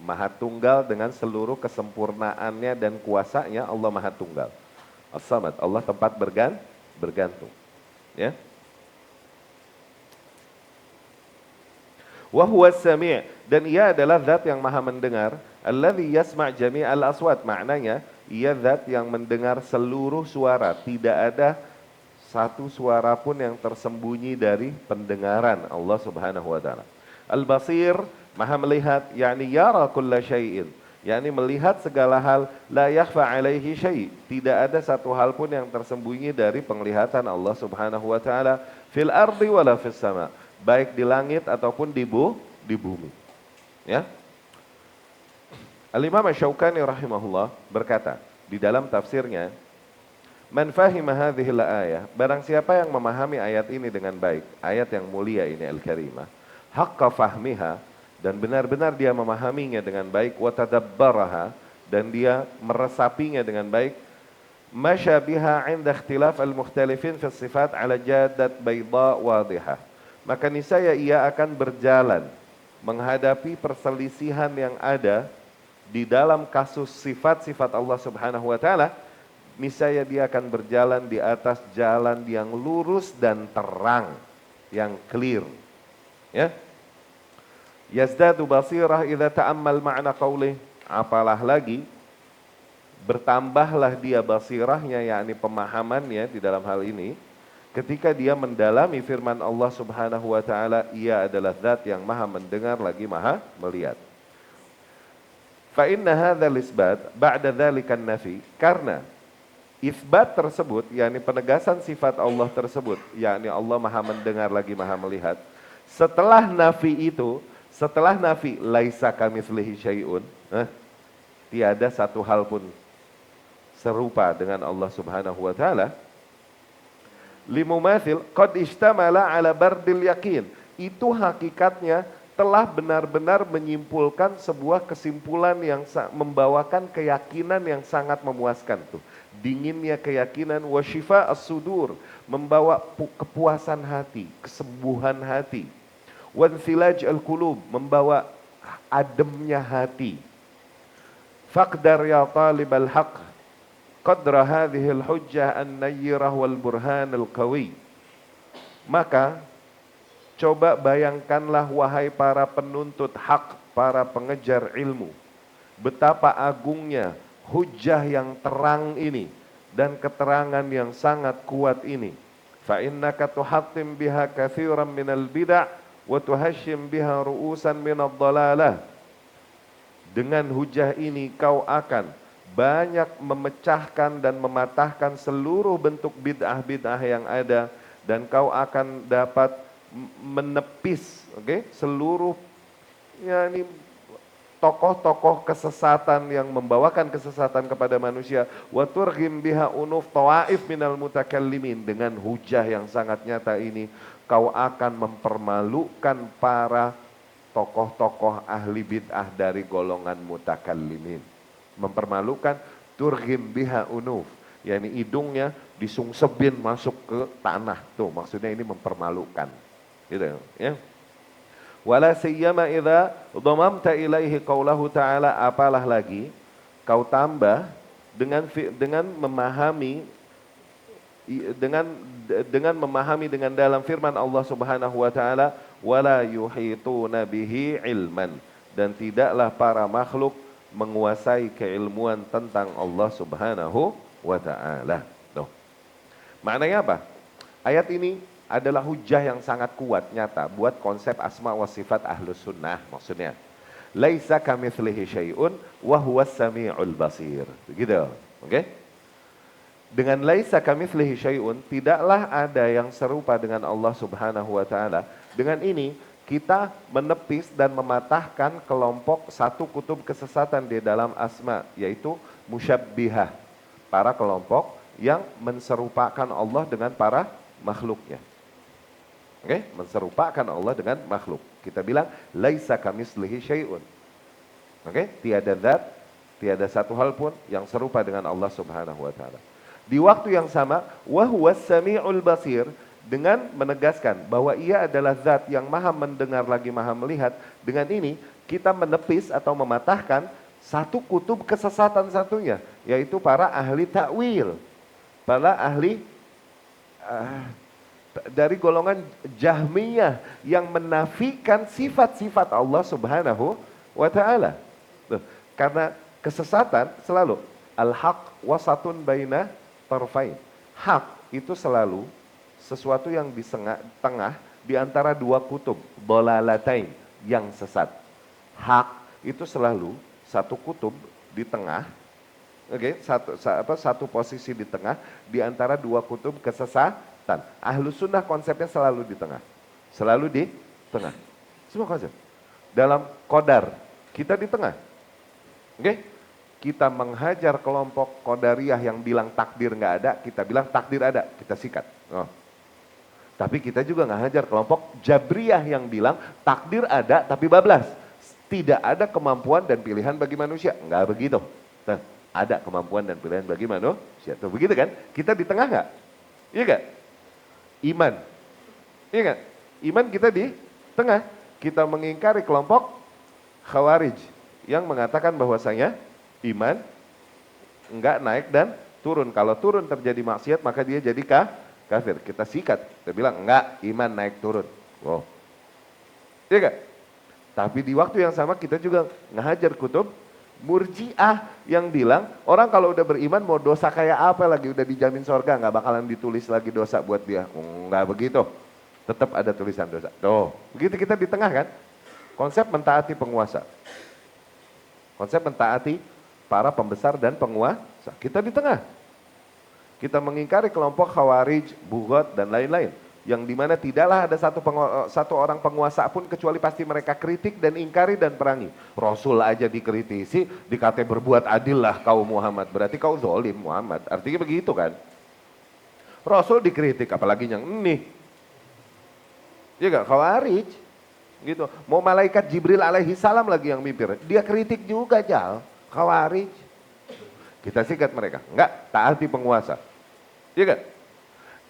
[SPEAKER 1] Maha tunggal dengan seluruh kesempurnaannya dan kuasanya. Allah Maha tunggal. As-Samad, Allah tempat bergantung. Ya. Wa huwas sami', dan ia adalah zat yang maha mendengar, alladzi yasma' jami'al aswat, maknanya ia zat yang mendengar seluruh suara, tidak ada satu suara pun yang tersembunyi dari pendengaran Allah Subhanahu wa taala. Al-Basir, maha melihat, yakni yara kulla syai'in, yakni melihat segala hal, la yakhfa alaihi syai', tidak ada satu hal pun yang tersembunyi dari penglihatan Allah Subhanahu wa taala, fil ardi wala fis sama', baik di langit ataupun di bumi. Ya. Al-Imam Asy-Syaukani rahimahullah berkata di dalam tafsirnya, man fahima hadhil ayah, barang siapa yang memahami ayat ini dengan baik, ayat yang mulia ini al-karimah, haqqa fahmiha, dan benar-benar dia memahaminya dengan baik, wa tadabbaraha, dan dia meresapinya dengan baik, masya biha 'inda ikhtilaf al-mukhtalifin fi sifat 'ala jaddat bayda wadihah, maka niscaya ia akan berjalan menghadapi perselisihan yang ada di dalam kasus sifat-sifat Allah Subhanahu wa taala. Niscaya dia akan berjalan di atas jalan yang lurus dan terang, yang clear. Ya. Yazdadu basirah idza ta'ammal ma'na qaulih. Apalah lagi, bertambahlah dia basirahnya, yakni pemahamannya di dalam hal ini, ketika dia mendalami firman Allah Subhanahu wa taala, ia adalah zat yang maha mendengar lagi maha melihat. Fa inna hadzal isbat ba'da dzalika nafi, karena isbat tersebut, yakni penegasan sifat Allah tersebut, yakni Allah maha mendengar lagi maha melihat, setelah nafi itu, setelah nafi laisa kamitslihi syai'un, tiada satu hal pun serupa dengan Allah Subhanahu wa taala, limumathil qad ishtamala ala bardil yakin, itu hakikatnya telah benar-benar menyimpulkan sebuah kesimpulan yang membawakan keyakinan yang sangat memuaskan tuh. Dinginnya keyakinan, wa syifa as-sudur, membawa kepuasan hati, kesembuhan hati. Wa insilaj al-qulub, membawa ademnya hati. Faqdar ya talibal haqq qadra hadhil hujjah an-nayyirah wal burhan al-qawi. Maka coba bayangkanlah wahai para penuntut hak, para pengejar ilmu, betapa agungnya hujjah yang terang ini dan keterangan yang sangat kuat ini. Fa innaka tuhattim biha katsiran minal bid'ah wa tuhashim biha ru'usan minadh dhalalah. Dengan hujjah ini kau akan banyak memecahkan dan mematahkan seluruh bentuk bid'ah-bid'ah yang ada, dan kau akan dapat menepis, seluruh yakni tokoh-tokoh kesesatan yang membawakan kesesatan kepada manusia. Wa turghim biha unuf tawaif minal mutakallimin, dengan hujah yang sangat nyata ini kau akan mempermalukan para tokoh-tokoh ahli bid'ah dari golongan mutakallimin. Mempermalukan, turghim biha unuf, yakni hidungnya disungsebin masuk ke tanah, tuh maksudnya ini mempermalukan. Gitu ya. Wala sayyama idza dhamamta ilaihi qaulahu ta'ala, apalah lagi kau tambah dengan memahami dengan dalam firman Allah Subhanahu wa taala, wala yuhituna bihi ilman, dan tidaklah para makhluk menguasai keilmuan tentang Allah Subhanahu wa taala. Tuh. Maknanya apa? Ayat ini adalah hujah yang sangat kuat, nyata buat konsep asma wa sifat ahlus sunnah. Maksudnya, laisa kamitslihi syai'un wa huwas sami'ul basir. Begitu, oke? Dengan laisa kamitslihi syai'un, tidaklah ada yang serupa dengan Allah Subhanahu wa taala. Dengan ini kita menepis dan mematahkan kelompok satu kutub kesesatan di dalam asma, yaitu musyabbihah, para kelompok yang menserupakan Allah dengan para makhluknya. Menserupakan Allah dengan makhluk. Kita bilang laisa kamitslihi syai'un. Tiada zat, tiada satu hal pun yang serupa dengan Allah Subhanahu wa taala. Di waktu yang sama, wa huwas sami'ul basir, dengan menegaskan bahwa ia adalah zat yang maha mendengar lagi maha melihat. Dengan ini kita menepis atau mematahkan satu kutub kesesatan satunya, yaitu para ahli takwil, para ahli dari golongan Jahmiyah yang menafikan sifat-sifat Allah Subhanahu wa taala. Karena kesesatan selalu al-haq wasatun baina tarfain. Hak itu selalu sesuatu yang di tengah di antara dua kutub, dhalalatain, yang sesat. Hak itu selalu satu kutub di tengah, satu posisi di tengah di antara dua kutub kesesatan. Ahlus sunnah konsepnya selalu di tengah. Selalu di tengah. Semua konsep. Dalam qadar, kita di tengah. Kita menghajar kelompok qadariyah yang bilang takdir nggak ada, kita bilang takdir ada, kita sikat. Tapi kita juga nggak hajar kelompok jabriyah yang bilang takdir ada tapi bablas. Tidak ada kemampuan dan pilihan bagi manusia. Nggak begitu. Ada kemampuan dan pilihan bagi manusia. Tuh begitu kan? Kita di tengah nggak? Iya nggak? Iman. Iya nggak? Iman kita di tengah. Kita mengingkari kelompok Khawarij yang mengatakan bahwasanya iman enggak naik dan turun. Kalau turun terjadi maksiat maka dia jadi kafir. Kita sikat. Kita bilang enggak, iman naik turun. Wow. Iya nggak? Tapi di waktu yang sama kita juga ngehajar kutub Murji'ah yang bilang orang kalau udah beriman mau dosa kayak apa lagi udah dijamin sorga, nggak bakalan ditulis lagi dosa buat dia. Nggak begitu, tetap ada tulisan dosa. Tuh, begitu kita di tengah kan, konsep mentaati penguasa, konsep mentaati para pembesar dan penguasa, kita di tengah. Kita mengingkari kelompok Khawarij, Bughat dan lain-lain, yang dimana tidaklah ada satu orang penguasa pun kecuali pasti mereka kritik dan ingkari dan perangi. Rasul aja dikritisi, dikata berbuat adil lah kau Muhammad, berarti kau zolim Muhammad, artinya begitu kan. Rasul dikritik, apalagi yang ini, ya gak, Khawarij gitu. Mau malaikat Jibril alaihi salam lagi yang mimpin, dia kritik juga Jal, Khawarij. Kita sikat mereka, enggak, taati penguasa, ya gak.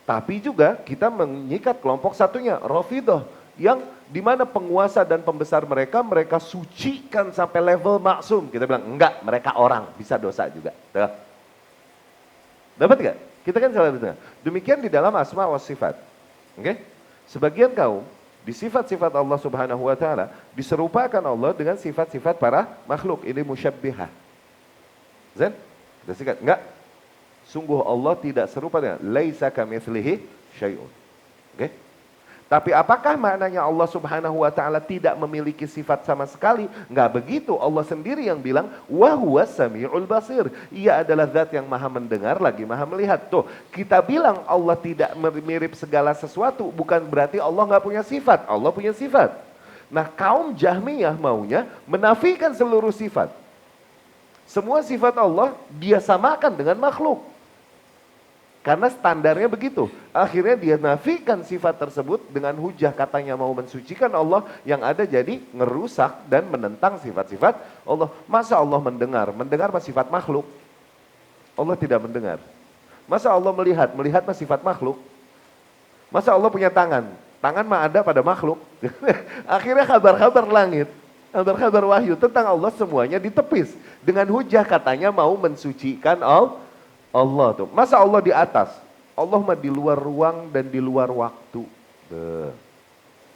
[SPEAKER 1] Tapi juga kita menyikat kelompok satunya, Rafidhah, yang dimana penguasa dan pembesar mereka sucikan sampai level maksum. Kita bilang, enggak, mereka orang, bisa dosa juga. Dapat gak? Kita kan salah dengar. Demikian di dalam asma wa sifat. Oke? Sebagian kaum, di sifat-sifat Allah subhanahu wa ta'ala, diserupakan Allah dengan sifat-sifat para makhluk. Ini musyabbihah. Zan? Kita sikat, enggak. Sungguh Allah tidak serupa dengan laisa kamitslihi syai'un. Oke? Tapi apakah maknanya Allah Subhanahu wa taala tidak memiliki sifat sama sekali? Enggak begitu. Allah sendiri yang bilang wa huwas samiul basir. Ia adalah zat yang Maha mendengar lagi Maha melihat. Tuh, kita bilang Allah tidak mirip segala sesuatu bukan berarti Allah enggak punya sifat. Allah punya sifat. Nah, kaum Jahmiyah maunya menafikan seluruh sifat. Semua sifat Allah dia samakan dengan makhluk. Karena standarnya begitu. Akhirnya dia nafikan sifat tersebut dengan hujah katanya mau mensucikan Allah, yang ada jadi ngerusak dan menentang sifat-sifat Allah. Masa Allah mendengar? Mendengar mah sifat makhluk. Allah tidak mendengar. Masa Allah melihat? Melihat mah sifat makhluk. Masa Allah punya tangan? Tangan mah ada pada makhluk. Akhirnya kabar-kabar langit, kabar-kabar wahyu tentang Allah semuanya ditepis. Dengan hujah katanya mau mensucikan Allah tuh. Masa Allah di atas? Allah mah di luar ruang dan di luar waktu.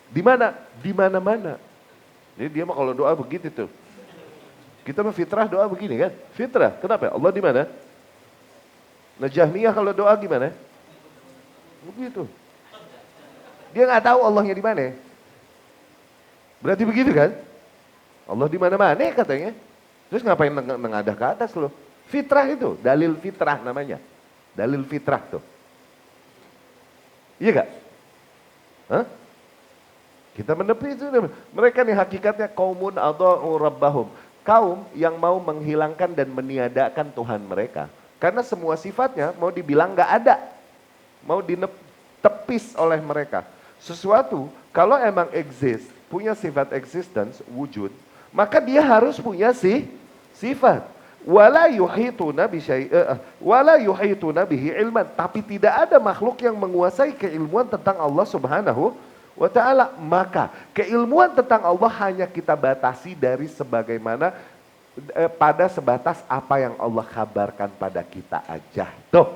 [SPEAKER 1] Di mana? Di mana-mana. Jadi dia mah kalau doa begitu tuh. Kita mah fitrah doa begini kan? Fitrah. Kenapa? Allah di mana? Nah, Jahmiyah kalau doa gimana? Begitu. Dia nggak tahu Allahnya di mana. Berarti begitu kan? Allah di mana-mana katanya. Terus ngapain mengadah ke atas loh? Fitrah itu, dalil fitrah namanya. Dalil fitrah tuh. Iya gak? Hah? Kita menepi itu. Mereka nih hakikatnya kaumun adha'u rabbahum. Kaum yang mau menghilangkan dan meniadakan Tuhan mereka. Karena semua sifatnya mau dibilang gak ada. Mau ditepis oleh mereka. Sesuatu kalau emang exist, punya sifat existence, wujud, maka dia harus punya sifat. Wala yuhituna bihi ilman, tapi tidak ada makhluk yang menguasai keilmuan tentang Allah Subhanahu wa taala. Maka keilmuan tentang Allah hanya kita batasi dari sebagaimana pada sebatas apa yang Allah kabarkan pada kita aja. Tuh.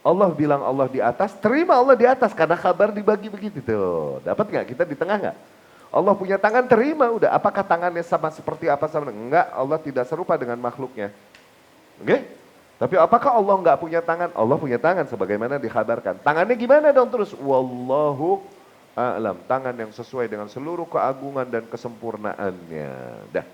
[SPEAKER 1] Allah bilang Allah di atas, terima Allah di atas karena kabar dibagi begitu tuh. Dapat nggak? Kita di tengah nggak? Allah punya tangan, terima udah. Apakah tangannya sama seperti apa sama? Enggak, Allah tidak serupa dengan makhluknya. Oke? Tapi apakah Allah enggak punya tangan? Allah punya tangan sebagaimana dikhabarkan. Tangannya gimana dong terus? Wallahu a'lam. Tangan yang sesuai dengan seluruh keagungan dan kesempurnaannya. Dah.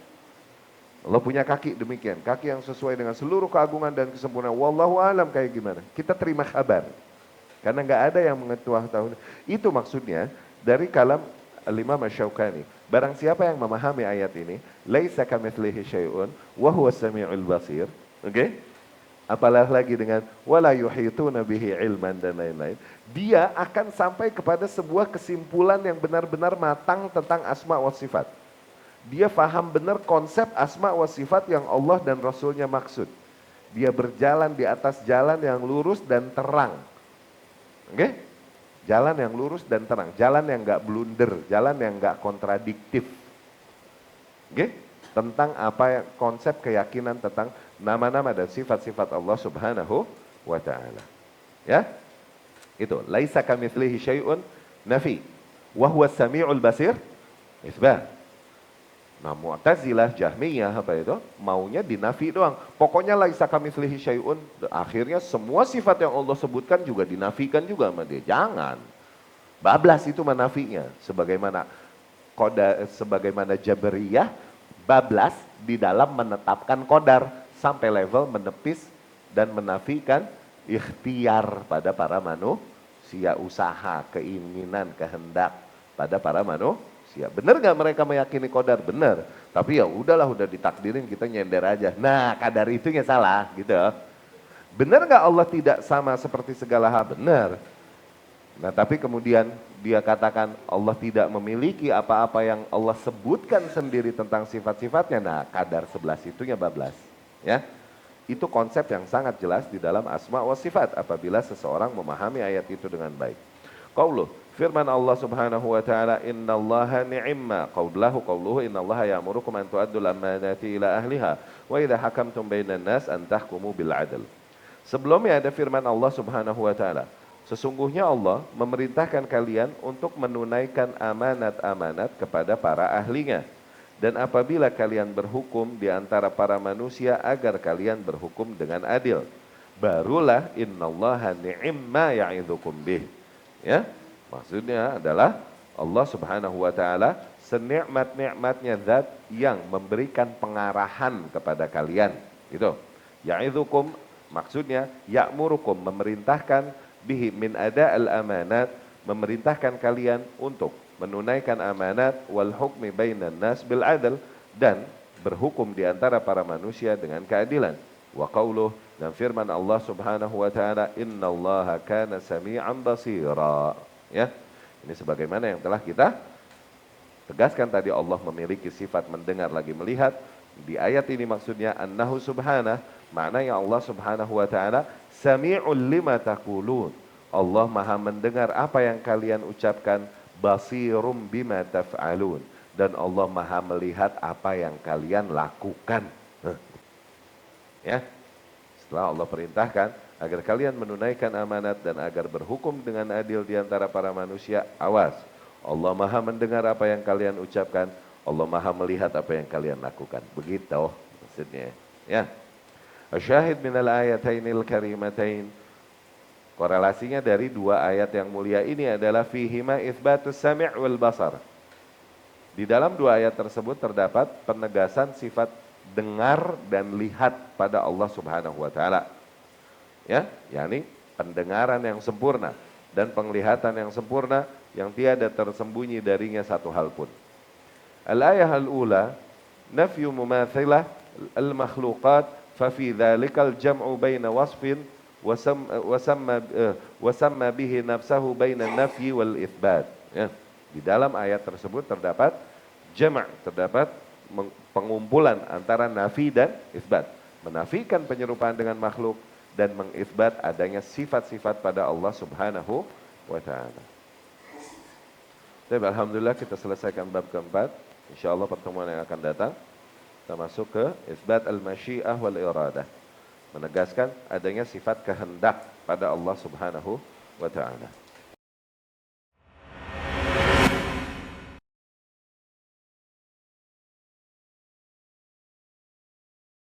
[SPEAKER 1] Allah punya kaki demikian. Kaki yang sesuai dengan seluruh keagungan dan kesempurnaan. Wallahu a'lam kayak gimana? Kita terima kabar. Karena enggak ada yang mengetahui. Itu maksudnya dari kalam Al-Imam Asy-Syaukani. Barang siapa yang memahami ayat ini, laisa kamitslihi syai'un wa huwas samiul basir. Oke? Apalagi lagi dengan wala yuhituna bihi ilman dan lain-lain. Dia akan sampai kepada sebuah kesimpulan yang benar-benar matang tentang asma wa sifat. Dia faham benar konsep asma wa sifat yang Allah dan Rasulnya maksud. Dia berjalan di atas jalan yang lurus dan terang. Oke? Jalan yang lurus dan terang, jalan yang enggak blunder, jalan yang enggak kontradiktif. Oke? Tentang apa yang konsep keyakinan tentang nama-nama dan sifat-sifat Allah Subhanahu wa taala. Ya? Itu, laisa kamitslihi syai'un nafi wa huwas samiul basir. isbat. Nah, Mu'tazilah, Jahmiyah apa itu? Maunya dinafi doang. Pokoknya laisa kamitslihi syai'un. Akhirnya semua sifat yang Allah sebutkan juga dinafikan juga sama dia. Jangan. Bablas itu menafinya. Sebagaimana Jabariyah bablas di dalam menetapkan qadar sampai level menepis dan menafikan ikhtiar pada para manusia, usaha, keinginan, kehendak pada para manusia. Benar nggak mereka meyakini qadar? Benar. Tapi ya udahlah, udah ditakdirin, kita nyender aja. Nah, kadar itunya salah gitu. Benar nggak Allah tidak sama seperti segala hal? Benar. Nah, tapi kemudian dia katakan Allah tidak memiliki apa-apa yang Allah sebutkan sendiri tentang sifat-sifatnya. Nah, kadar 11 itunya bablas. Ya, itu konsep yang sangat jelas di dalam asma wa sifat apabila seseorang memahami ayat itu dengan baik. Qauluh, firman Allah Subhanahu wa taala, innallaha ni'ma qawluhu innallaha ya'murukum an tu'addul amanati ila ahliha wa idza hakamtum bainan nas an tahkumu bil 'adl. Sebelumnya ada firman Allah Subhanahu wa taala, sesungguhnya Allah memerintahkan kalian untuk menunaikan amanat-amanat kepada para ahlinya. Dan apabila kalian berhukum di antara para manusia agar kalian berhukum dengan adil. Barulah innallaha ni'ma ya'idzukum bih. Ya, maksudnya adalah Allah Subhanahu wa taala senikmat-nikmatnya zat yang memberikan pengarahan kepada kalian. Gitu. Ya'idzukum maksudnya ya'murukum, memerintahkan bihi min ada'al amanat, memerintahkan kalian untuk menunaikan amanat wal hukmi bainan nas bil adl, dan berhukum di antara para manusia dengan keadilan. Wa qauluh, dan firman Allah Subhanahu wa taala, innallaha kana sami'an basira. Ya. Ini sebagaimana yang telah kita tegaskan tadi, Allah memiliki sifat mendengar lagi melihat. Di ayat ini maksudnya annahu subhanah, maknanya Allah Subhanahu wa taala sami'ul lima taqulun. Allah Maha mendengar apa yang kalian ucapkan, basirum bima taf'alun, dan Allah Maha melihat apa yang kalian lakukan. Ya. Setelah Allah perintahkan agar kalian menunaikan amanat dan agar berhukum dengan adil di antara para manusia, awas. Allah Maha mendengar apa yang kalian ucapkan, Allah Maha melihat apa yang kalian lakukan. Begitu maksudnya. Ya. Asyahid minal ayatainil karimatain. Korelasinya dari dua ayat yang mulia ini adalah fihima itsbatus sami' wal basar. Di dalam dua ayat tersebut terdapat penegasan sifat dengar dan lihat pada Allah Subhanahu wa taala. Ya, yakni pendengaran yang sempurna dan penglihatan yang sempurna yang tiada tersembunyi darinya satu hal pun. Al-ayah al-ula nafyu mumathilah al-makhluqat fa fi dzalikal jam'u baina wasfin wasamma bihi nafsahu baina nafyi wal itsbat. Ya. Di dalam ayat tersebut terdapat jama', terdapat pengumpulan antara nafi dan isbat. Menafikan penyerupaan dengan makhluk dan mengisbat adanya sifat-sifat pada Allah Subhanahu wa taala. Alhamdulillah kita selesaikan bab keempat. Insyaallah pertemuan yang akan datang kita masuk ke isbat al-masyiah wal iradah. Menegaskan adanya sifat kehendak pada Allah Subhanahu wa taala.